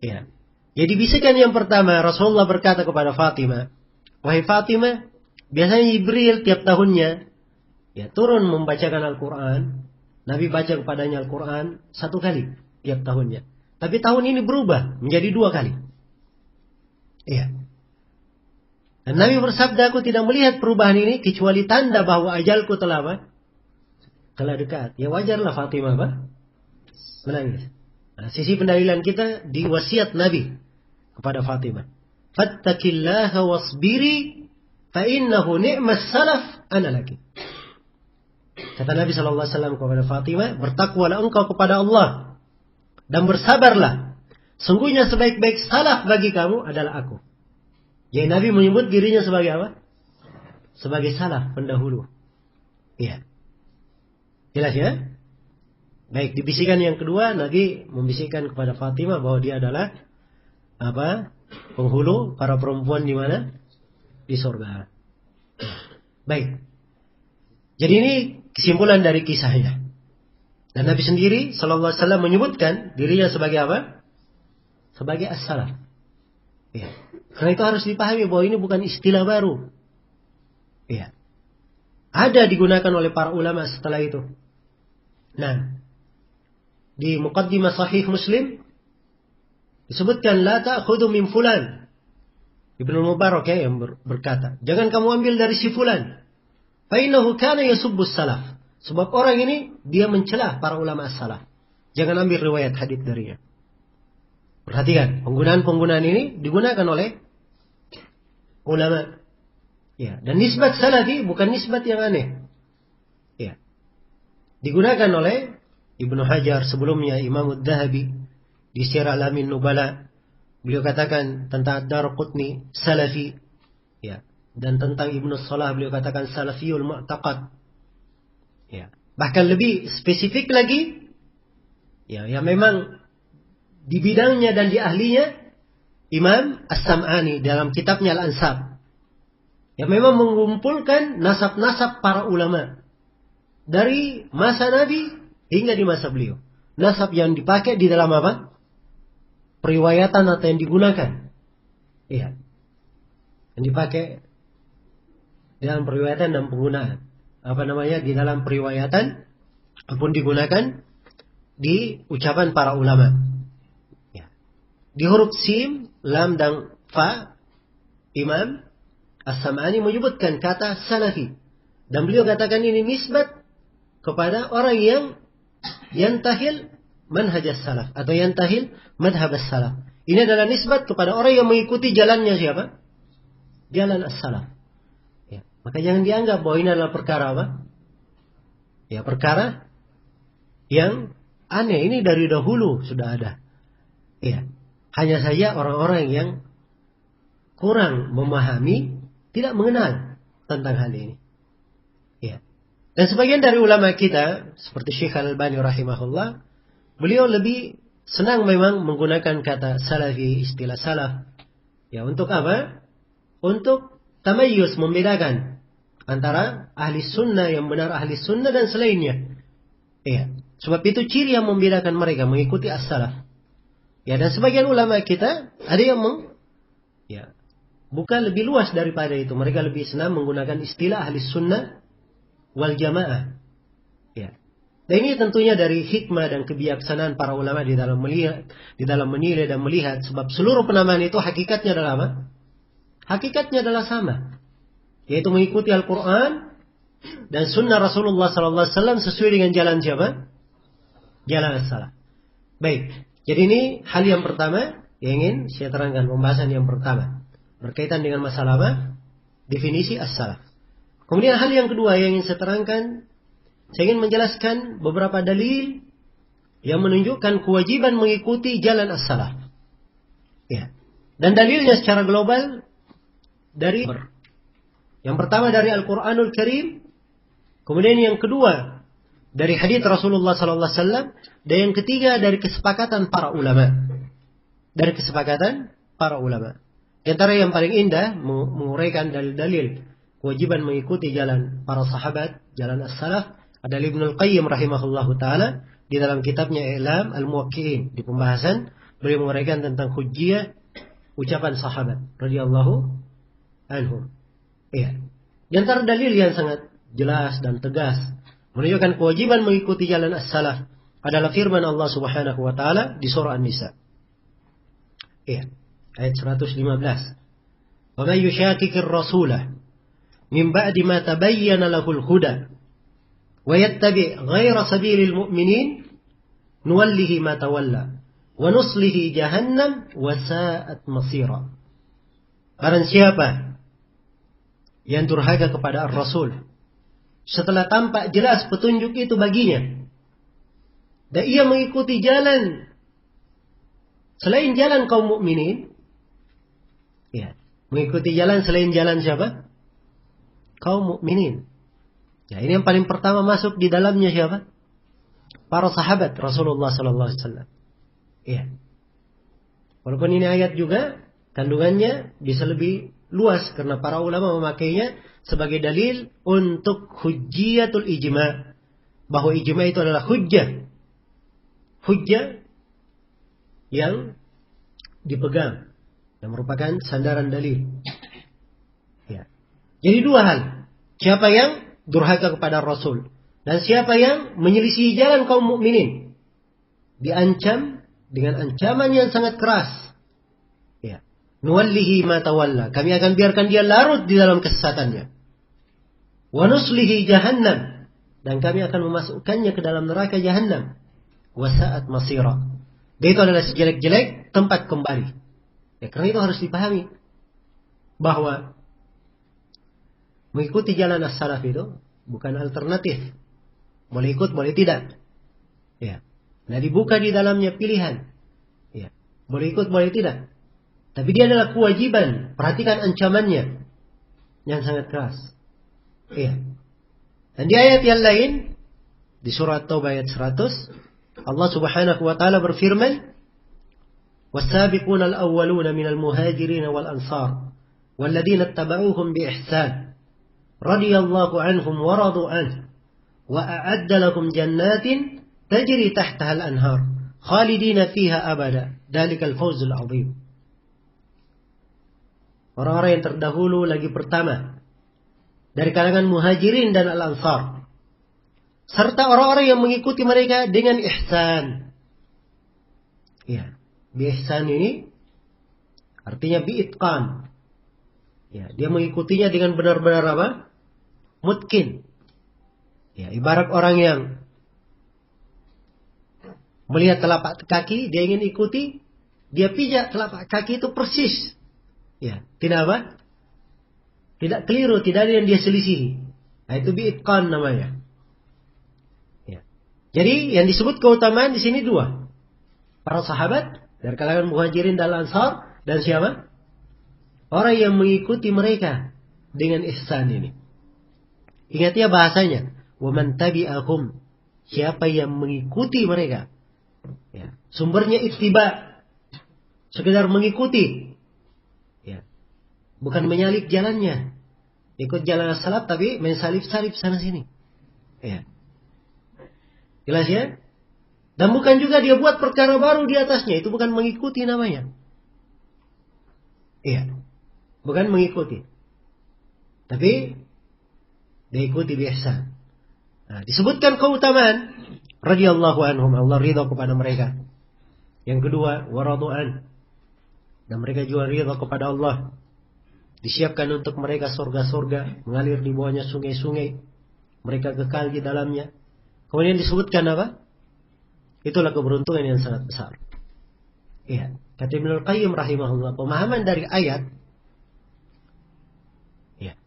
Ya. Jadi bisikan yang pertama, Rasulullah berkata kepada Fatimah, wahai Fatimah, biasanya Jibril tiap tahunnya ya turun membacakan Al-Quran. Nabi baca kepadanya Al-Quran 1 kali tiap tahunnya. Tapi tahun ini berubah menjadi 2 kali. Iya. Dan Nabi bersabda, aku tidak melihat perubahan ini kecuali tanda bahwa ajalku telah apa? Telah dekat. Ya wajarlah Fatimah apa? Menangis. Nah, sisi pendalilan kita di wasiat Nabi kepada Fatimah. Fattaqillaha wasbiri fa innahu ni'mas salaf ana laki. Kata Nabi sallallahu alaihi wasallam kepada Fatimah, bertakwalah engkau kepada Allah dan bersabarlah. Sungguhnya sebaik-baik salaf bagi kamu adalah aku. Jadi Nabi menyebut dirinya sebagai apa? Sebagai salaf pendahulu. Iya. Jelas ya? Baik, di bisikan yang kedua Nabi membisikkan kepada Fatimah bahwa dia adalah apa? Penghulu para perempuan di mana? Di surga. Baik. Jadi ini kesimpulan dari kisahnya. Dan Nabi sendiri sallallahu alaihi wasallam menyebutkan dirinya sebagai apa? Sebagai as-salaf. Ya. Karena itu harus dipahami bahwa ini bukan istilah baru. Ya. Ada digunakan oleh para ulama setelah itu. Nah, di Muqaddimah Sahih Muslim disebutkan la ta'khudhu min fulan. Ibnu Mubarak ya yang berkata, jangan kamu ambil dari si fulan. Fa innahu kana yasubbus salaf. Sebab orang ini dia mencela para ulama as-salaf. Jangan ambil riwayat hadis darinya. Perhatikan, penggunaan-penggunaan ini digunakan oleh ulama. Ya, dan nisbat salafi bukan nisbat yang aneh. Ya. Digunakan oleh Ibnu Hajar, sebelumnya Imam Ad-Dhahabi di Syiar Alamin Nubala, beliau katakan tentang Ad-Darqutni salafi, ya. Dan tentang Ibnu Salah beliau katakan salafiyul mu'taqad. Ya. Bahkan lebih spesifik lagi, ya, yang memang di bidangnya dan di ahlinya Imam As-Sam'ani dalam kitabnya Al-Ansab, yang memang mengumpulkan nasab-nasab para ulama dari masa Nabi hingga di masa beliau. Nasab yang dipakai di dalam apa? Periwayatan atau yang digunakan. Iya. Yang dipakai dalam periwayatan dan penggunaan. Di dalam periwayatan pun digunakan di ucapan para ulama. Ya. Di huruf Sim, Lam dan Fa, Imam As-Sam'ani menyebutkan kata salafi. Dan beliau katakan ini nisbat kepada orang yang yantahil manhaj as-salaf atau yantahil madhab as-salaf. Ini adalah nisbat kepada orang yang mengikuti jalannya siapa? Jalan as-salaf. Ya. Maka jangan dianggap bahwa ini adalah perkara apa? Ya, perkara yang aneh. Ini dari dahulu sudah ada. Ya. Hanya saja orang-orang yang kurang memahami, tidak mengenal tentang hal ini. Ya. Dan sebagian dari ulama kita, seperti Syekh Al-Albani rahimahullah, beliau lebih senang memang menggunakan kata salafi, istilah salaf. Ya, untuk apa? Untuk tamayyuz, membedakan antara ahli sunnah yang benar ahli sunnah dan selainnya. Ya. Sebab itu ciri yang membedakan mereka mengikuti as-salaf. Ya, dan sebagian ulama kita ada yang bukan lebih luas daripada itu. Mereka lebih senang menggunakan istilah ahli sunnah wal jamaah. Ya. Dan ini tentunya dari hikmah dan kebijaksanaan para ulama di dalam menilai dan melihat. Sebab seluruh penamaan itu hakikatnya adalah apa? Hakikatnya adalah sama. Yaitu mengikuti Al-Quran dan sunnah Rasulullah SAW sesuai dengan jalan siapa? Jalan as-salaf. Baik. Jadi ini hal yang pertama yang ingin saya terangkan, pembahasan yang pertama. Berkaitan dengan masalah apa? Definisi as-salaf. Kemudian hal yang kedua yang ingin saya terangkan, saya ingin menjelaskan beberapa dalil yang menunjukkan kewajiban mengikuti jalan as-salaf. Ya. Dan dalilnya secara global dari yang pertama dari Al-Quranul Karim, kemudian yang kedua dari hadits Rasulullah SAW, dan yang ketiga dari kesepakatan para ulama. Dari kesepakatan para ulama. Di antara yang paling indah menguraikan dalil-dalil kewajiban mengikuti jalan para sahabat, jalan as-salaf, adalah Ibnul Qayyim rahimahullahu taala di dalam kitabnya I'lam al-Muwaqqi'in. Di pembahasan beliau menguraikan tentang hujjiyah ucapan sahabat radhiyallahu anhum. Iya. Di antara dalil yang sangat jelas dan tegas menunjukkan kewajiban mengikuti jalan as-salaf adalah firman Allah Subhanahu wa taala di surah An-Nisa. Iya. Ayat 115. Wa may yushaqiqir rasulah min ba'di ma tabayyana lahul huda wa yattabi' ghayra sabilil mu'minin nuwallihi ma tawalla wa nuslihi jahannam wa sa'at masira. Barang siapa yang durhaka kepada Ar-Rasul setelah tampak jelas petunjuk itu baginya dan ia mengikuti jalan selain jalan kaum mukminin, ya, mengikuti jalan selain jalan siapa? Kaum mukminin. Ya, ini yang paling pertama masuk di dalamnya siapa? Para sahabat Rasulullah sallallahu alaihi wasallam. Iya. Walaupun ini ayat juga kandungannya bisa lebih luas karena para ulama memakainya sebagai dalil untuk hujjiyatul ijma', bahwa ijma' itu adalah hujjah. Hujjah yang dipegang dan merupakan sandaran dalil. Ya. Jadi dua hal. Siapa yang durhaka kepada Rasul dan siapa yang menyelisihi jalan kaum mukminin diancam dengan ancaman yang sangat keras. Ya. Nuwallihi ma tawalla. Kami akan biarkan dia larut di dalam kesesatannya. Wa nuslihi jahannam. Dan kami akan memasukkannya ke dalam neraka jahannam. Wa sa'at masira. Dan itu adalah sejelek-jelek tempat kembali. Ya, karena itu harus dipahami bahwa mengikuti jalan as-salaf itu bukan alternatif. Boleh ikut, boleh tidak. Ya. Nah, dibuka di dalamnya pilihan. Ya. Boleh ikut, boleh tidak. Tapi dia adalah kewajiban. Perhatikan ancamannya yang sangat keras. Iya. Dan di ayat yang lain, di surat Taubah ayat 100, Allah Subhanahu wa taala berfirman, "Was-sabiquna al-awwaluna minal muhajirin wal ansar walladzina ittaba'uuhum bi ihsan radhiyallahu anhum wa radu anhu wa a'adda lahum jannatin tajri tahtaha al-anhar khalidina fiha abada dzalikal fawzul 'adzim." Orang-orang yang terdahulu lagi pertama dari kalangan muhajirin dan al-ansar, serta orang-orang yang mengikuti mereka dengan ihsan. Ya, bi ihsan ini artinya bi itqan. Ya, dia mengikutinya dengan benar-benar apa? Mutqin. Ya, ibarat orang yang melihat telapak kaki, dia ingin ikuti, dia pijak telapak kaki itu persis. Ya, tidak apa? Tidak keliru, tidak ada yang dia selisihi. Nah, itu bi'itqan namanya. Ya. Jadi yang disebut keutamaan di sini dua. Para sahabat dari kalangan muhajirin dan ansar, dan siapa? Orang yang mengikuti mereka dengan ihsan ini. Ingat ya bahasanya, wa man tabi'ahum, siapa yang mengikuti mereka. Ya. Sumbernya ittiba, sekedar mengikuti. Bukan menyalip jalannya. Ikut jalan salaf tapi mensalip-salip sana sini. Ya. Jelas ya? Dan bukan juga dia buat perkara baru di atasnya. Itu bukan mengikuti namanya. Iya. Bukan mengikuti. Tapi dia ikuti biasa. Nah, disebutkan keutamaan radhiyallahu anhum, Allah ridha kepada mereka. Yang kedua, waradu'an. Dan mereka juga ridha kepada Allah. Disiapkan untuk mereka surga-surga, mengalir di bawahnya sungai-sungai. Mereka kekal di dalamnya. Kemudian disebutkan apa? Itulah keberuntungan yang sangat besar. Iya. Kata Ibnul Qayyim rahimahullah, pemahaman dari ayat, ya,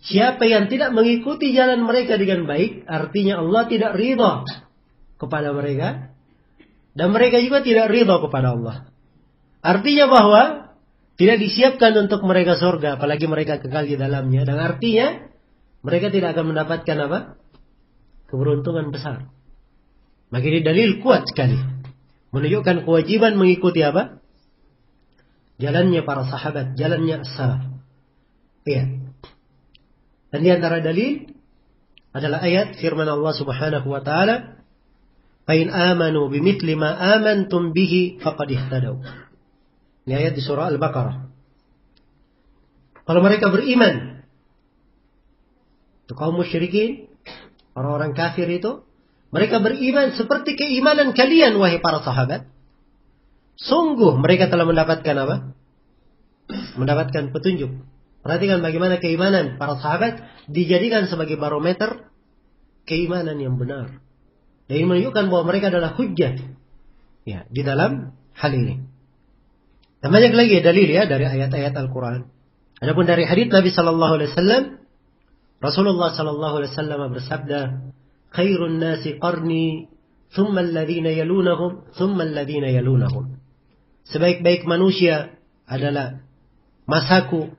siapa yang tidak mengikuti jalan mereka dengan baik, artinya Allah tidak ridha kepada mereka, dan mereka juga tidak ridha kepada Allah. Artinya bahwa tidak disiapkan untuk mereka surga, apalagi mereka kekal di dalamnya. Dan artinya, mereka tidak akan mendapatkan apa? Keberuntungan besar. Maka ini dalil kuat sekali. Menunjukkan kewajiban mengikuti apa? Jalannya para sahabat, jalannya as-salaf. Iya. Dan di antara dalil adalah ayat firman Allah Subhanahu wa taala, "Fa in amanu bimithli ma amantum bihi faqad ihtadaw." Ini ayat di surah Al-Baqarah. Kalau mereka beriman, itu kaum musyrikin, orang-orang kafir itu, mereka beriman seperti keimanan kalian, wahai para sahabat. Sungguh mereka telah mendapatkan apa? Mendapatkan petunjuk. Perhatikan bagaimana keimanan para sahabat dijadikan sebagai barometer keimanan yang benar. Dan ini menunjukkan bahwa mereka adalah hujjah, ya, di dalam hal ini. Dan banyak lagi dalil ya dari ayat-ayat Al-Quran. Adapun dari hadits Nabi Sallallahu Alaihi Wasallam, Rasulullah Sallallahu Alaihi Wasallam bersabda, "Khairun nasi qarni, thumma alladhina yalunahum, thumma alladhina yalunahum." Sebaik-baik manusia adalah masaku,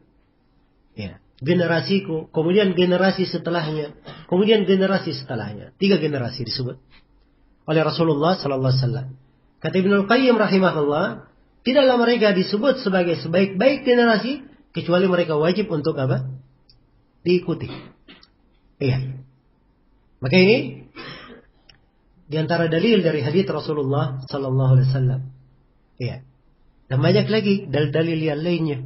ya, generasiku, kemudian generasi setelahnya, kemudian generasi setelahnya. 3 generasi disebut oleh Rasulullah Sallallahu Alaihi Wasallam. Kata Ibnul Qayyim rahimahullah, tidaklah mereka disebut sebagai sebaik-baik generasi kecuali mereka wajib untuk apa? Diikuti. Iya. Maka ini di antara dalil dari hadits Rasulullah sallallahu alaihi wasallam. Iya. Dan banyak lagi dalil-dalil yang lainnya.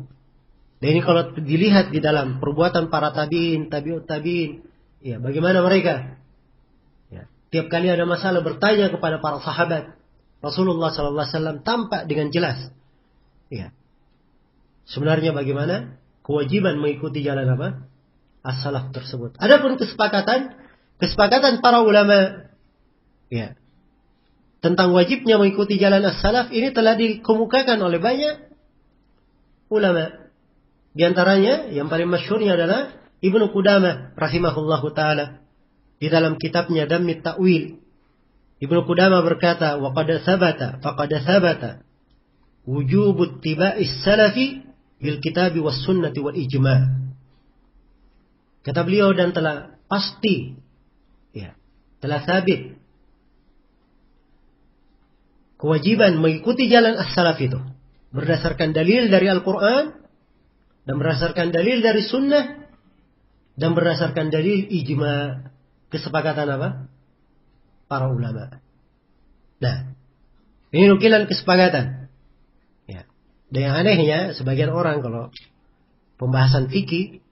Dan ini kalau dilihat di dalam perbuatan para tabi'in, tabi'ut tabi'in, ya, bagaimana mereka? Ya, tiap kali ada masalah bertanya kepada para sahabat. Rasulullah SAW tampak dengan jelas. Ya. Sebenarnya bagaimana kewajiban mengikuti jalan apa? As-salaf tersebut. Adapun kesepakatan para ulama, ya, tentang wajibnya mengikuti jalan as-salaf ini telah dikemukakan oleh banyak ulama. Di antaranya yang paling masyhurnya adalah Ibnu Qudamah rahimahullahu taala di dalam kitabnya Dammit Ta'wil. Ibnu Qudamah berkata, wa qad thabata wujub ittiba'is salafi bil kitabi was sunnati wal ijma'. Kata beliau, dan telah pasti, ya, telah sabit kewajiban mengikuti jalan as-salaf itu berdasarkan dalil dari Al-Quran dan berdasarkan dalil dari sunnah dan berdasarkan dalil ijma', kesepakatan apa? Para ulama. Nah, ini nukilan kesepakatan. Ya. Dan yang anehnya, sebagian orang kalau pembahasan fikih,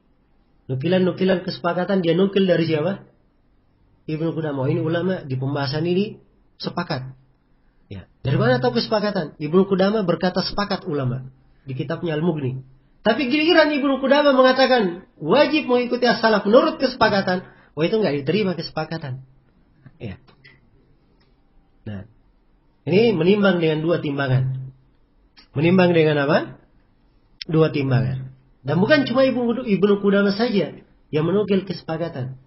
nukilan kesepakatan dia nukil dari siapa? Ibnu Qudamah. Ini ulama di pembahasan ini sepakat. Ya. Dari mana tahu kesepakatan? Ibnu Qudamah berkata sepakat ulama di kitabnya Al-Mughni. Tapi giliran Ibnu Qudamah mengatakan wajib mengikuti as-salaf menurut kesepakatan, itu nggak diterima kesepakatan. Ya. Nah, ini menimbang dengan dua timbangan. Menimbang dengan apa? Dua timbangan. Dan bukan cuma Ibnu Qudamah saja yang menukil kesepakatan.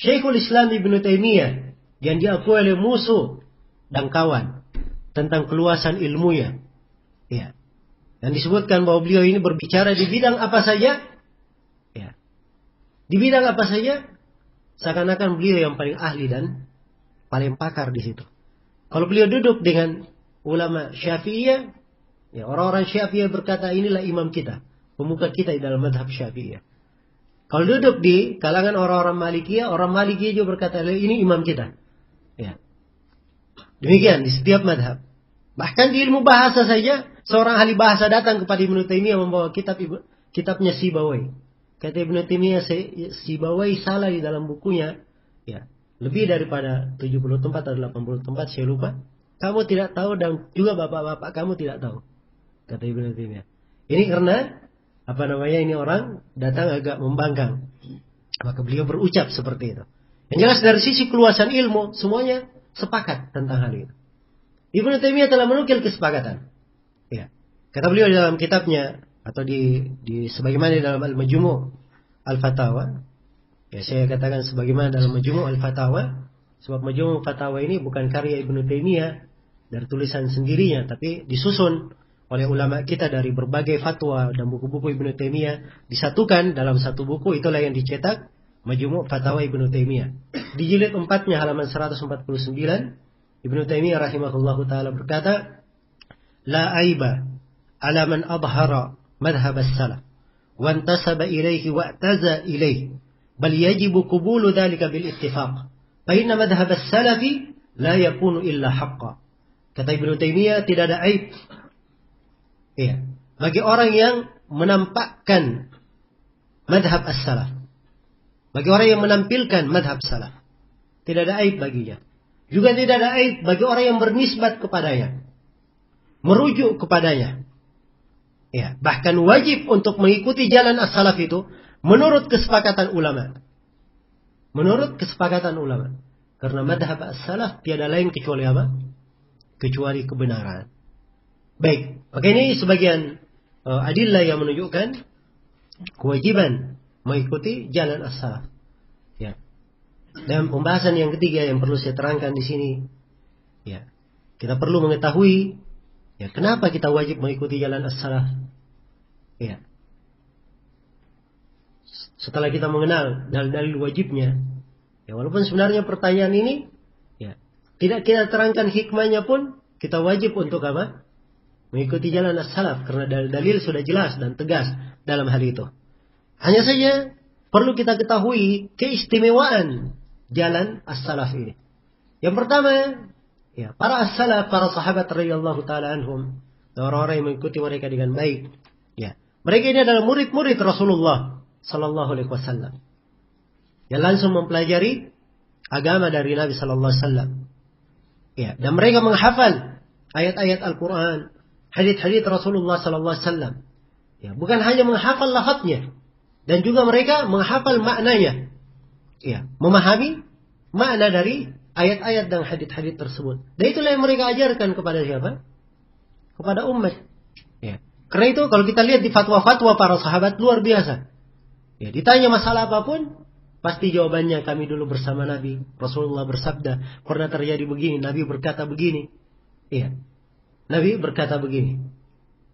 Syekhul Islam Ibnu Taimiyah yang diakui oleh musuh dan kawan tentang keluasan ilmunya. Ya. Dan disebutkan bahwa beliau ini berbicara di bidang apa saja? Ya. Di bidang apa saja? Seakan-akan beliau yang paling ahli dan paling pakar di situ. Kalau beliau duduk dengan ulama Syafi'iyah, ya, orang-orang Syafi'iyah berkata inilah imam kita, pemuka kita di dalam madhab Syafi'iyah. Kalau duduk di kalangan orang-orang Malikiyah, orang Malikiyah juga berkata ini imam kita. Ya. Demikian di setiap madhab. Bahkan di ilmu bahasa saja, seorang ahli bahasa datang kepada Ibnu Taimiyah membawa kitabnya Sibawai. Kata Ibnu Taimiyah, Sibawai salah di dalam bukunya. Ya. Lebih daripada 70 tempat atau 80 tempat, saya lupa. Kamu tidak tahu dan juga bapak-bapak kamu tidak tahu. Kata Ibnu Taimiyah. Ini karena ini orang datang agak membangkang. Maka beliau berucap seperti itu. Yang jelas dari sisi keluasan ilmu, semuanya sepakat tentang hal itu. Ibnu Taimiyah telah menukil kesepakatan. Ya. Kata beliau di dalam kitabnya, atau di sebagaimana di dalam Al-Majmu' Al-Fatawa. Ya, saya katakan sebagaimana dalam Majmu' Al-Fatawa, sebab Majmu' Fatawa ini bukan karya Ibnu Taimiyah dari tulisan sendirinya, tapi disusun oleh ulama kita dari berbagai fatwa dan buku-buku Ibnu Taimiyah disatukan dalam satu buku, itulah yang dicetak Majmu' Fatawa Ibnu Taimiyah. Di jilid 4-nya halaman 149, Ibnu Taimiyah rahimahullahu taala berkata, "La aiba ala man adhara madhhab as-salaf wa intasaba ilayhi wa i'taza ilayhi. بل يجب قبول ذلك بالاتفاق فإن مذهب السلف لا يكون إلا حقا." Kata Ibnu Taimiyah, tidak ada aib, ya, bagi orang yang menampakkan madhab as-salaf, bagi orang yang menampilkan madhab salaf, tidak ada aib baginya. Juga tidak ada aib bagi orang yang bernisbat kepadanya, merujuk kepadanya. Ya, bahkan wajib untuk mengikuti jalan as-salaf itu menurut kesepakatan ulama. Menurut kesepakatan ulama. Karena madhab as-salaf tiada lain kecuali apa? Kecuali kebenaran. Baik, maka ini sebagian adillah yang menunjukkan kewajiban mengikuti jalan as-salaf. Ya. Dan pembahasan yang ketiga yang perlu saya terangkan di sini, ya, kita perlu mengetahui, ya, kenapa kita wajib mengikuti jalan as-salaf. Ya. Setelah kita mengenal dalil-dalil wajibnya, ya, walaupun sebenarnya pertanyaan ini, ya, tidak kita terangkan hikmahnya pun, kita wajib untuk apa? Mengikuti jalan as-salaf, karena dalil sudah jelas dan tegas dalam hal itu. Hanya saja perlu kita ketahui keistimewaan jalan as-salaf ini. Yang pertama, ya, para as-salaf, para sahabat radhiyallahu taala anhum, orang-orang yang mengikuti mereka dengan baik, ya, mereka ini adalah murid-murid Rasulullah sallallahu alaihi wasallam yang langsung mempelajari agama dari Nabi sallallahu alaihi wasallam. Ya, dan mereka menghafal ayat-ayat Al-Qur'an, hadits-hadits Rasulullah sallallahu alaihi wasallam. Ya, bukan hanya menghafal lafadznya, dan juga mereka menghafal maknanya. Ya, memahami makna dari ayat-ayat dan hadits-hadits tersebut. Dan itulah yang mereka ajarkan kepada siapa? Kepada umat. Ya. Karena itu kalau kita lihat di fatwa-fatwa para sahabat luar biasa. Ya, ditanya masalah apapun, Pasti jawabannya kami dulu bersama Nabi. Rasulullah bersabda, pernah terjadi begini, Nabi berkata begini. Iya. Nabi berkata begini.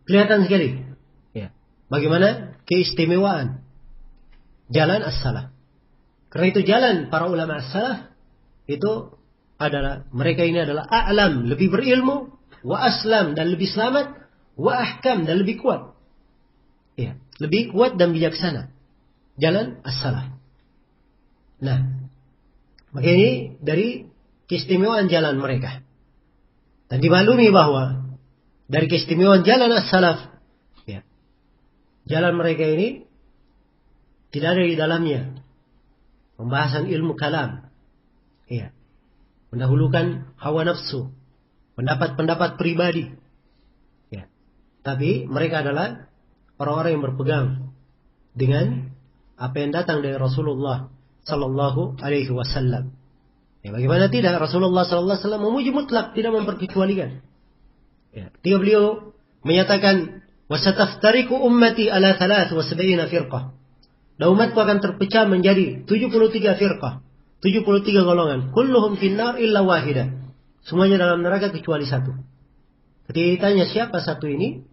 Kelihatan sekali. Ya. Bagaimana keistimewaan jalan as-salaf. Karena itu jalan para ulama as-salaf itu adalah, mereka ini adalah a'lam, lebih berilmu, wa aslam, dan lebih selamat, wa ahkam, dan lebih kuat. Ya. Lebih kuat dan bijaksana. Jalan as-salaf. Nah, maka ini dari keistimewaan jalan mereka. Dan dimaklumi bahwa dari keistimewaan jalan as-salaf, ya, jalan mereka ini tidak ada di dalamnya pembahasan ilmu kalam, ya, mendahulukan hawa nafsu, pendapat-pendapat pribadi, ya. Tapi mereka adalah orang-orang yang berpegang dengan apa yang datang dari Rasulullah Sallallahu Alaihi Wasallam. Ya, bagaimana tidak, Rasulullah Sallallahu Alaihi Wasallam memuji mutlak, tidak memperkecualikan. Ya, ketika beliau menyatakan, wasataftariku ummati ala 73 firqah. Dan umatku akan terpecah menjadi 73 firqah, 73 golongan. Kulluhum finnar illa wahidah. Semuanya dalam neraka kecuali satu. Ketika ditanya siapa satu ini,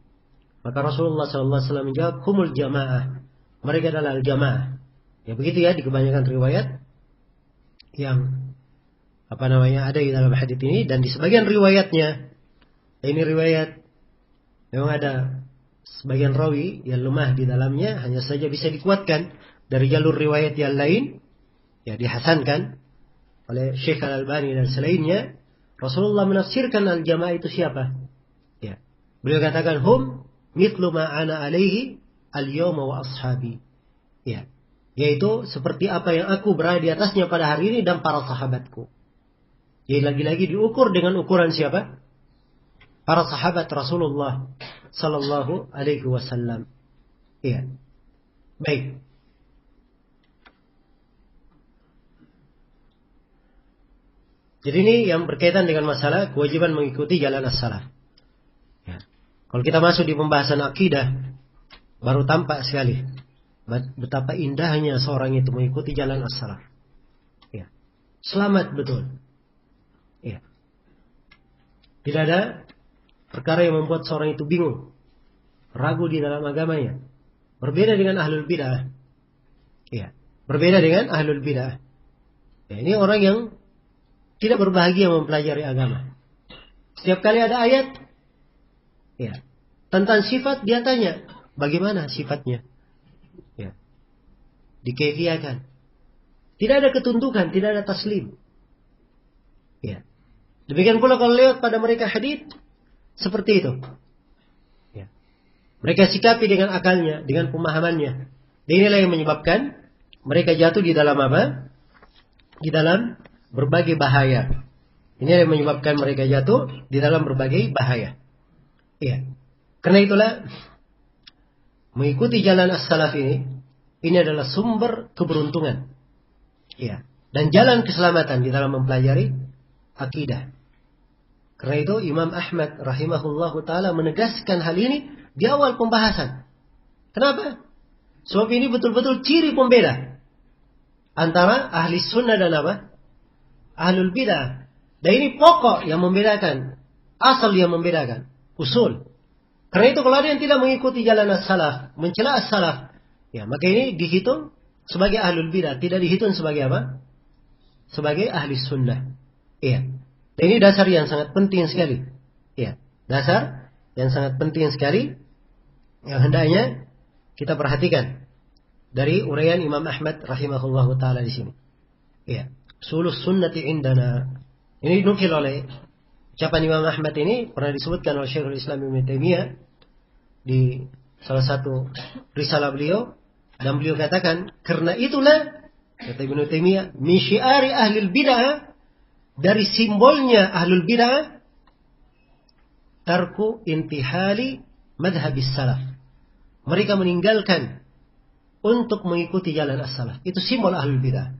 maka Rasulullah Sallallahu Alaihi Wasallam menjawab, humul jamaah. Mereka adalah al-jamaah. Ya begitu ya, di kebanyakan riwayat yang ada di dalam hadits ini, dan di sebagian riwayatnya, ini riwayat memang ada sebagian rawi yang lemah di dalamnya, hanya saja bisa dikuatkan dari jalur riwayat yang lain, ya dihasankan oleh Syekh Al-Albani dan selainnya. Rasulullah menafsirkan al-jamaah itu siapa? Ya, beliau katakan hum mithlu ma ana alaihi al-yawma wa ashabi. Ya, yaitu seperti apa yang aku berada di atasnya pada hari ini dan para sahabatku. Jadi lagi-lagi diukur dengan ukuran siapa? Para sahabat Rasulullah Sallallahu Alaihi Wasallam. Iya. Baik. Jadi ini yang berkaitan dengan masalah kewajiban mengikuti jalan as-salaf. Ya. Kalau kita masuk di pembahasan akidah, baru tampak sekali betapa indahnya seorang itu mengikuti jalan as-salaf. Ya. Selamat betul. Ya. Tidak ada perkara yang membuat seorang itu bingung, ragu di dalam agamanya. Berbeda dengan ahlul bid'ah. Ya. Berbeda dengan ahlul bid'ah. Ya, ini orang yang tidak berbahagia mempelajari agama. Setiap kali ada ayat, ya, tentang sifat, dia tanya, bagaimana sifatnya? Ya. Dikaifiakan. Tidak ada ketundukan, tidak ada taslim. Ya. Demikian pula kalau lewat pada mereka hadits seperti itu. Ya. Mereka sikapi dengan akalnya, dengan pemahamannya. Dan inilah yang menyebabkan mereka jatuh di dalam apa? Di dalam berbagai bahaya. Ini yang menyebabkan mereka jatuh di dalam berbagai bahaya. Ya. Karena itulah mengikuti jalan as-salaf ini adalah sumber keberuntungan. Ya. Dan jalan keselamatan di dalam mempelajari akidah. Karena itu Imam Ahmad rahimahullahu ta'ala menegaskan hal ini di awal pembahasan. Kenapa? Sebab ini betul-betul ciri pembeda antara ahli sunnah dan apa? Ahlul bidah. Dan ini pokok yang membedakan, asal yang membedakan, usul. Karena itu kalau ada yang tidak mengikuti jalan as-salaf, mencela as-salaf, ya maka ini dihitung sebagai ahlul bidah, tidak dihitung sebagai apa? Sebagai ahli sunnah. Iya. Dan ini dasar yang sangat penting sekali. Iya. Dasar yang sangat penting sekali yang hendaknya kita perhatikan dari uraian Imam Ahmad rahimahullahu taala di sini. Iya. Usulus sunnati indana. Ini dinukil oleh ucapan Imam Ahmad ini pernah disebutkan oleh Syekhul Islam Ibnu Taimiyah di salah satu risalah beliau, dan beliau katakan, karena itulah kata Ibnu Taimiyah, min syiari ahlil bid'ah, dari simbolnya ahlul bid'ah, tarku intihali madhabis salaf. Mereka meninggalkan untuk mengikuti jalan as-salaf. Itu simbol ahlul bid'ah.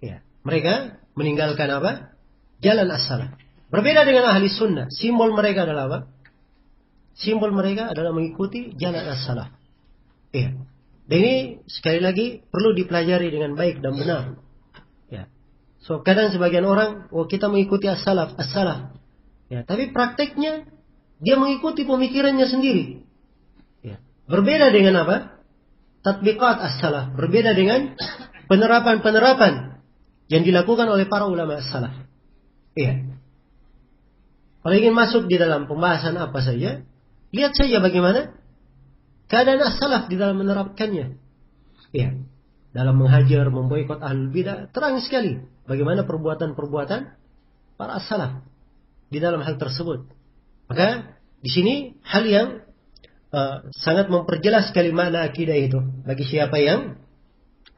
Ya. Mereka meninggalkan apa? Jalan as-salaf. Berbeda dengan ahli sunnah. Simbol mereka adalah apa? Simbol mereka adalah mengikuti jalan as-salaf. Ya. Dan ini sekali lagi perlu dipelajari dengan baik dan benar. Ya. So kadang sebagian orang, kita mengikuti as-salaf. Ya, tapi prakteknya dia mengikuti pemikirannya sendiri. Ya. Berbeda dengan apa? Tatbiqat as-salaf. Berbeda dengan penerapan-penerapan yang dilakukan oleh para ulama as-salaf. Iya. Kalau ingin masuk di dalam pembahasan apa saja, lihat saja bagaimana keadaan as-salaf di dalam menerapkannya. Iya. Dalam menghajar, memboikot ahlul bidah, terang sekali bagaimana perbuatan-perbuatan para as-salaf di dalam hal tersebut. Maka di sini hal yang sangat memperjelas sekali makna akidah itu bagi siapa yang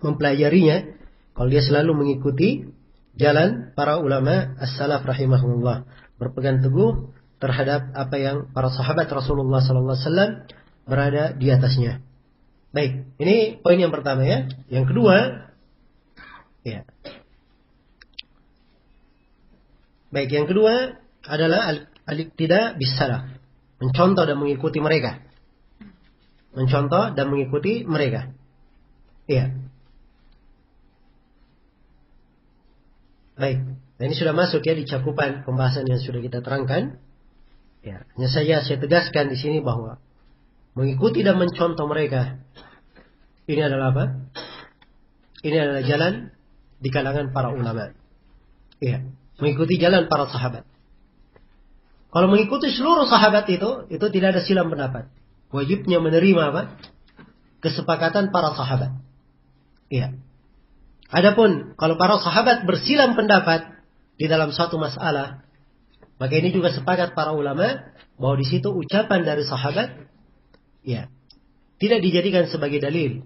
mempelajarinya, kalau dia selalu mengikuti jalan para ulama as-salaf rahimahumullah, berpegang teguh terhadap apa yang para sahabat Rasulullah sallallahu alaihi wasallam berada di atasnya. Baik, ini poin yang pertama ya. Yang kedua, ya. Baik, yang kedua adalah al-iqtida bis-salaf, mencontoh dan mengikuti mereka. Mencontoh dan mengikuti mereka. Iya. Baik, nah ini sudah masuk ya di cakupan pembahasan yang sudah kita terangkan. Ya, hanya saja saya tegaskan di sini bahwa mengikuti dan mencontoh mereka ini adalah apa? Ini adalah jalan di kalangan para ulama. Iya, mengikuti jalan para sahabat. Kalau mengikuti seluruh sahabat itu tidak ada silang pendapat. Wajibnya menerima apa? Kesepakatan para sahabat. Iya. Adapun kalau para sahabat bersilang pendapat di dalam satu masalah, maka ini juga sepakat para ulama bahwa di situ ucapan dari sahabat ya tidak dijadikan sebagai dalil,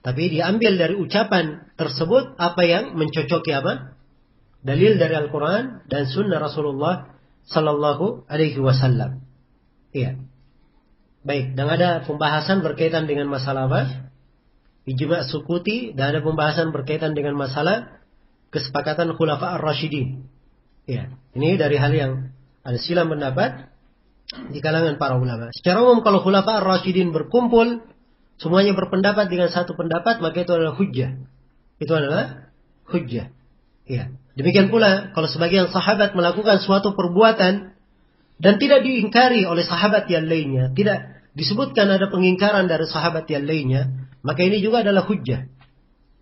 tapi diambil dari ucapan tersebut apa yang mencocoki apa? Dalil dari Al-Quran dan Sunnah Rasulullah Sallallahu Alaihi Wasallam. Iya. Baik, dan ada pembahasan berkaitan dengan masalah apa? Ijma' sukuti, dan ada pembahasan berkaitan dengan masalah kesepakatan khulafa ar-rasyidin. Ya, ini dari hal yang ada silang pendapat di kalangan para ulama. Secara umum kalau khulafa ar-rasyidin berkumpul, semuanya berpendapat dengan satu pendapat, maka itu adalah hujjah. Itu adalah hujjah. Ya. Demikian pula kalau sebagian sahabat melakukan suatu perbuatan dan tidak diingkari oleh sahabat yang lainnya, tidak disebutkan ada pengingkaran dari sahabat yang lainnya, maka ini juga adalah hujjah.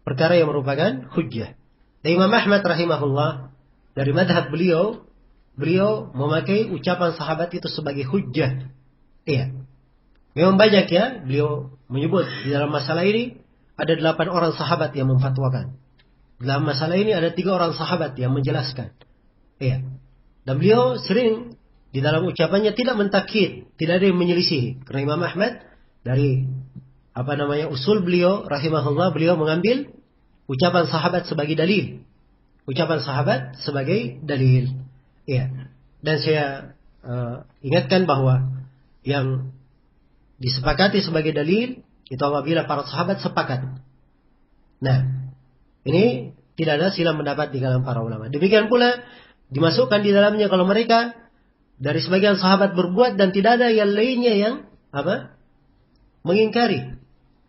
Perkara yang merupakan hujjah. Dan Imam Ahmad rahimahullah, dari madhab beliau memakai ucapan sahabat itu sebagai hujjah. Iya. Memang banyak ya, beliau menyebut di dalam masalah ini ada 8 orang sahabat yang memfatwakan. Dalam masalah ini ada 3 orang sahabat yang menjelaskan. Iya. Dan beliau sering di dalam ucapannya tidak mentakkid, tidak ada yang menyelisihi. Karena Imam Ahmad dari usul beliau rahimahullah, beliau mengambil ucapan sahabat sebagai dalil. Ucapan sahabat sebagai dalil. Iya. Dan saya ingatkan bahwa yang disepakati sebagai dalil itu apabila para sahabat sepakat. Nah, ini tidak ada silang pendapat di kalangan para ulama. Demikian pula dimasukkan di dalamnya kalau mereka dari sebagian sahabat berbuat dan tidak ada yang lainnya yang mengingkari.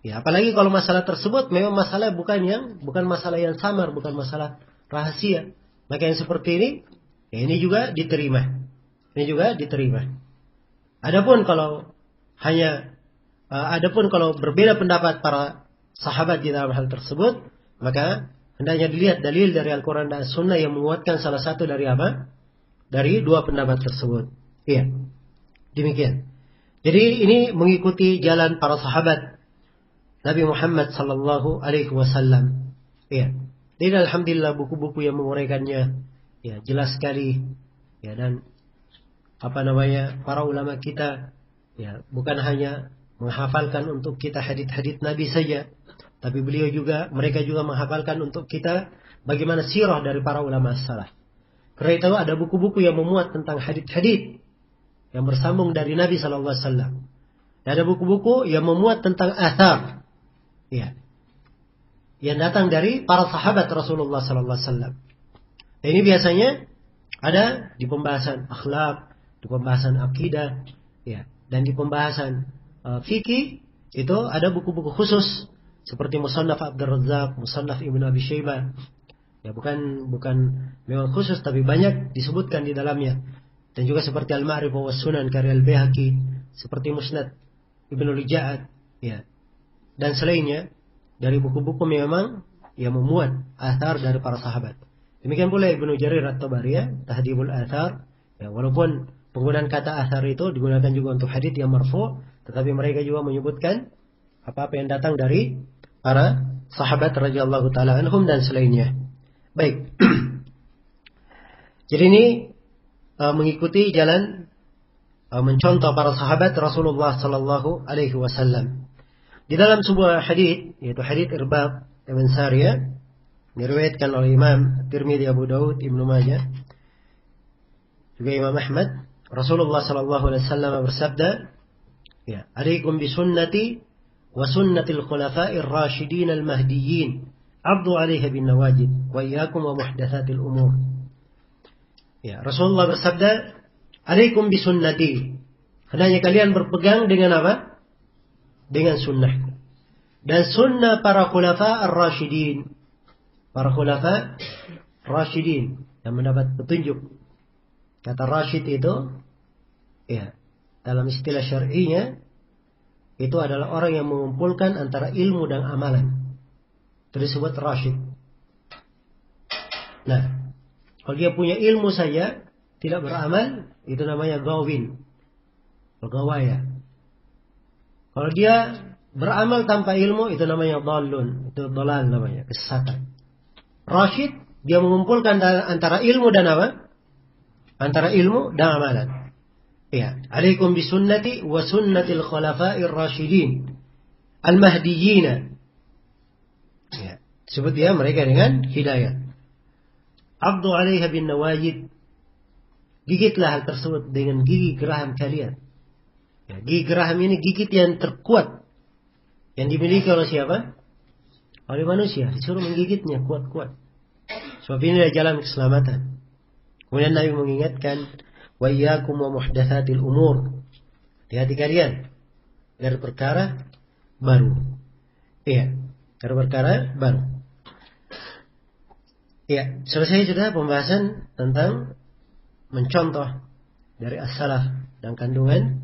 Ya, apalagi kalau masalah tersebut memang masalah bukan masalah yang samar, bukan masalah rahasia. Maka yang seperti ini, ya ini juga diterima. Ini juga diterima. Adapun kalau berbeda pendapat para sahabat di dalam hal tersebut, maka hendaknya dilihat dalil dari Al-Quran dan Sunnah yang menguatkan salah satu dari apa? Dari 2 pendapat tersebut. Iya. Demikian. Jadi ini mengikuti jalan para sahabat Nabi Muhammad sallallahu alaihi wasallam. Ya. Jadi alhamdulillah buku-buku yang menguraikannya ya jelas sekali. Ya, dan para ulama kita ya bukan hanya menghafalkan untuk kita hadits-hadits Nabi saja, tapi mereka juga menghafalkan untuk kita bagaimana sirah dari para ulama salaf. Karena itu ada buku-buku yang memuat tentang hadits-hadits yang bersambung dari Nabi sallallahu alaihi wasallam. Dan ada buku-buku yang memuat tentang athar. Ya. Yang datang dari para sahabat Rasulullah sallallahu alaihi wasallam. Dan ini biasanya ada di pembahasan akhlak, di pembahasan akidah, ya, dan di pembahasan fikih Itu ada buku-buku khusus seperti Musannaf Abdul Razzaq, Musannaf Ibnu Abi Syaibah. Ya, bukan memang khusus, tapi banyak disebutkan di dalamnya. Dan juga seperti Al-Ma'rifah was Sunan karya Al-Baihaqi, seperti Musnad Ibnu Lija'at, ya. Dan selainnya dari buku-buku memang yang memuat athar dari para sahabat. Demikian pula Ibnu Jarir At-Tabari, ya, Tahdhibul Athar, ya, walaupun penggunaan kata athar itu digunakan juga untuk hadits yang marfu', tetapi mereka juga menyebutkan apa-apa yang datang dari para sahabat radhiyallahu taala anhum dan selainnya. Baik. Jadi ini mengikuti jalan mencontoh para sahabat Rasulullah sallallahu alaihi wasallam. Di dalam sebuah hadis, yaitu hadis Irbad bin Sariyah, diriwayatkan oleh Imam Tirmidzi, Abu Daud, Ibnu Majah, juga Imam Ahmad, Rasulullah sallallahu alaihi wasallam bersabda, ya, "Alaikum bi sunnati wa sunnatil khulafa'ir rasyidin al-mahdiyyin, 'addu 'alaiha bin nawajid, wa iyyakum wa muhdatsatil umur." Ya, Rasulullah bersabda, "Alaikum bi sunnati." Hendaknya kalian berpegang dengan apa? Dengan sunnahku. Dan sunnah para khulafa ar-rasyidin. Para khulafa rasyidin yang mendapat petunjuk. Kata rasyid itu, ya, dalam istilah syar'inya itu adalah orang yang mengumpulkan antara ilmu dan amalan. Itu disebut rasyid. Nah, kalau dia punya ilmu saja tidak beramal, itu namanya gawin, gawaya. Kalau dia beramal tanpa ilmu, itu namanya dhalun, itu dhalal namanya, kesesatan. Rasyid, dia mengumpulkan antara ilmu dan apa? Antara ilmu dan amalan. Ya, alaikum bisunnati wa sunnatil khulafa'ir rasyidin al-mahdiyyin. Ya, sebut dia mereka dengan hidayah. Abdu 'alaiha bin nawajid. Gigitlah hal tersebut dengan gigi geraham kalian. Ya, gigi geraham ini gigit yang terkuat yang dimiliki oleh siapa? Oleh manusia. Disuruh menggigitnya kuat-kuat. Sebab ini adalah jalan keselamatan. Kemudian Nabi mengingatkan, wa iyyakum wa muhdatsatil umur. Hati-hati kalian dari perkara baru. Iya, dari perkara baru. Iya, selesai sudah pembahasan tentang mencontoh dari as-salaf dan kandungan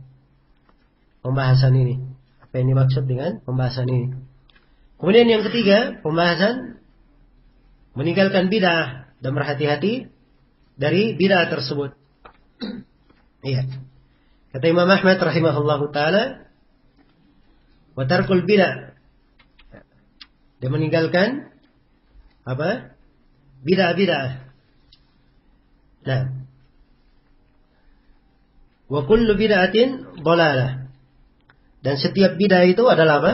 pembahasan ini. Apa yang dimaksud dengan pembahasan ini? Kemudian yang ketiga, pembahasan meninggalkan bid'ah dan berhati-hati dari bid'ah tersebut. Iya. Kata Imam Ahmad rahimahullahu taala, wa tarkul bid'ah. Dia meninggalkan apa? Bid'ah. Nah, wa kullu bid'atin dhalalah. Dan setiap bid'ah itu adalah apa?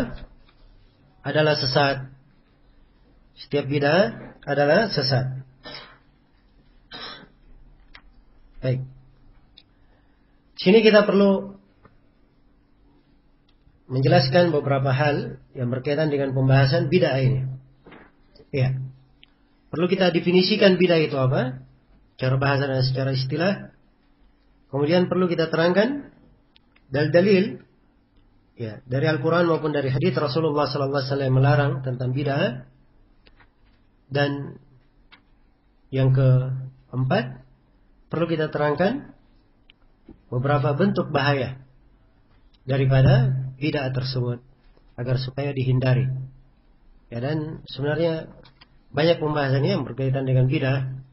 Adalah sesat. Setiap bid'ah adalah sesat. Baik. Sini kita perlu menjelaskan beberapa hal yang berkaitan dengan pembahasan bid'ah ini. Ya. Perlu kita definisikan bid'ah itu apa? Secara bahasa dan secara istilah. Kemudian perlu kita terangkan dalil-dalil, ya, dari Al-Quran maupun dari hadits Rasulullah sallallahu alaihi wasallam melarang tentang bid'ah. Dan yang keempat, perlu kita terangkan beberapa bentuk bahaya daripada bid'ah tersebut agar supaya dihindari. Ya, dan sebenarnya banyak pembahasannya yang berkaitan dengan bid'ah.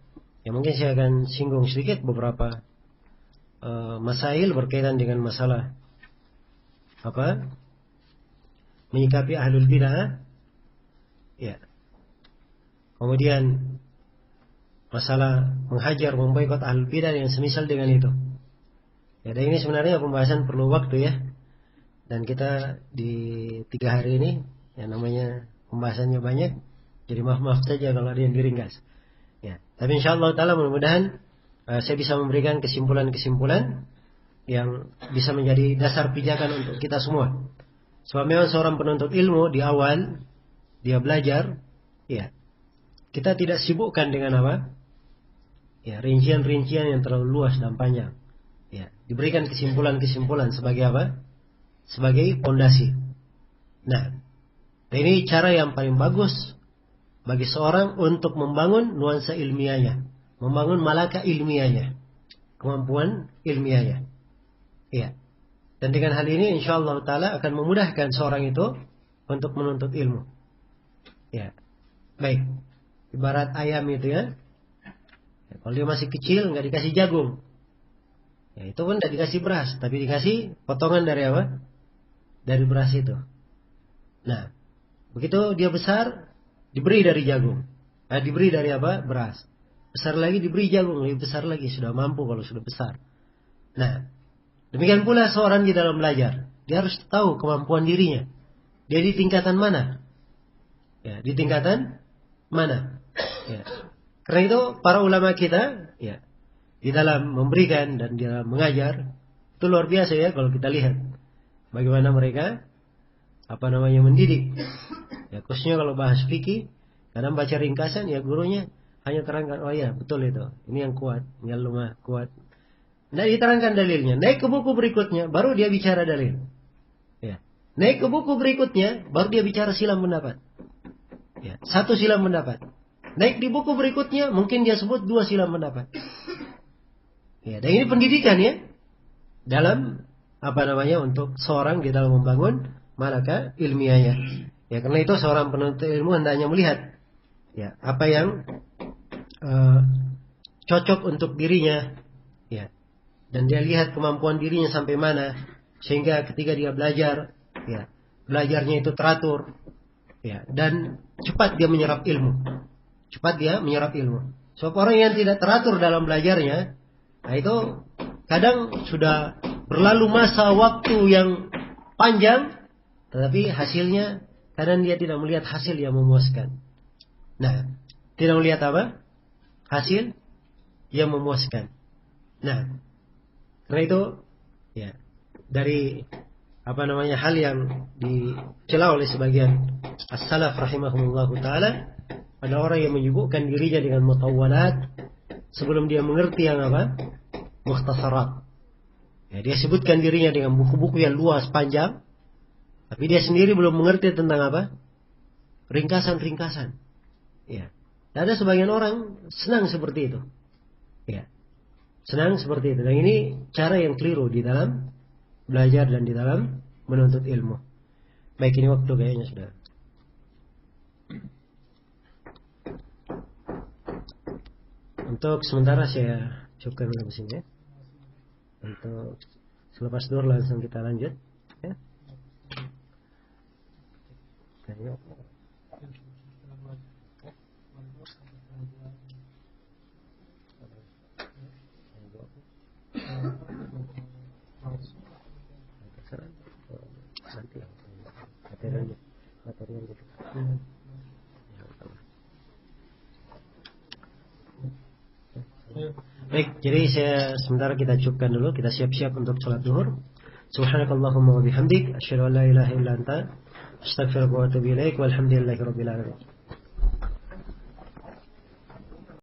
Ya, mungkin saya akan singgung sedikit beberapa masail berkaitan dengan masalah apa? Menyikapi ahlul bid'ah. Ya. Kemudian masalah menghajar, memboikot ahlul bid'ah yang semisal dengan itu. Ya, dan ini sebenarnya pembahasan perlu waktu ya. Dan kita di 3 hari ini, yang namanya pembahasannya banyak, jadi maaf saja kalau ada yang diringkas. Ya, tapi insyaallah taala mudah-mudahan saya bisa memberikan kesimpulan-kesimpulan yang bisa menjadi dasar pijakan untuk kita semua. Sebab memang seorang penuntut ilmu di awal dia belajar, ya, kita tidak sibukkan dengan apa? Ya, rincian-rincian yang terlalu luas dan panjang. Ya, diberikan kesimpulan-kesimpulan sebagai apa? Sebagai pondasi. Nah, ini cara yang paling bagus bagi seorang untuk membangun nuansa ilmiahnya, membangun malaka ilmiahnya, kemampuan ilmiahnya. Iya. Dan dengan hal ini insyaallah taala akan memudahkan seorang itu untuk menuntut ilmu. Ya. Baik. Ibarat ayam itu ya. Kalau dia masih kecil nggak dikasih jagung. Ya, itu pun nggak dikasih beras, tapi dikasih potongan dari apa? Dari beras itu. Nah, begitu dia besar, diberi dari jagung. Diberi dari apa? Beras. Besar lagi diberi jagung, lebih besar lagi, sudah mampu kalau sudah besar. Nah, demikian pula seorang di dalam belajar. Dia harus tahu kemampuan dirinya. Dia di tingkatan mana? Ya, di tingkatan mana? Ya. Karena itu para ulama kita, ya, di dalam memberikan dan di dalam mengajar, itu luar biasa ya kalau kita lihat bagaimana mereka mendidik. Ya, khususnya kalau bahas fikih, kadang baca ringkasan ya gurunya hanya terangkan, oh ya betul itu, ini yang kuat, ini yang lemah, kuat. Nah, diterangkan dalilnya. Naik ke buku berikutnya, baru dia bicara dalil. Ya. Naik ke buku berikutnya, baru dia bicara silang pendapat. Ya. 1 silang pendapat. Naik di buku berikutnya, mungkin dia sebut 2 silang pendapat. Ya, dan ini pendidikan ya, dalam untuk seorang di dalam membangun malaka ilmiahnya. Ya, karena itu seorang penuntut ilmu hendaknya melihat ya apa yang cocok untuk dirinya, ya, dan dia lihat kemampuan dirinya sampai mana, sehingga ketika dia belajar, ya, belajarnya itu teratur, ya, dan cepat dia menyerap ilmu. Sebab orang yang tidak teratur dalam belajarnya, nah itu kadang sudah berlalu masa waktu yang panjang, tetapi hasilnya kadang dia tidak melihat hasil yang memuaskan. Nah, tidak melihat apa? Hasil yang memuaskan. Nah, karena itu ya dari hal yang dicela oleh sebagian as-salaf rahimahumullah taala, ada orang yang menyibukkan dirinya dengan mutawwalat sebelum dia mengerti yang mukhtasarat. Ya, dia sebutkan dirinya dengan buku-buku yang luas panjang, tapi dia sendiri belum mengerti tentang ringkasan-ringkasan. Ya. Dan ada sebagian orang senang seperti itu. Ya. Senang seperti itu. Dan ini cara yang keliru di dalam belajar dan di dalam menuntut ilmu. Baik, ini waktu kayaknya sudah. Untuk sementara saya cukupkan sampai sini ya. Untuk selepas duhur langsung kita lanjut ya. Baik, jadi sementara kita cukupkan dulu, kita siap-siap untuk sholat duhur. Subhanakallahumma wa bihamdik, asyhadu an la ilaha illa anta, astaghfiruka wa atubu ilaik, walhamdulillahi rabbil alamin.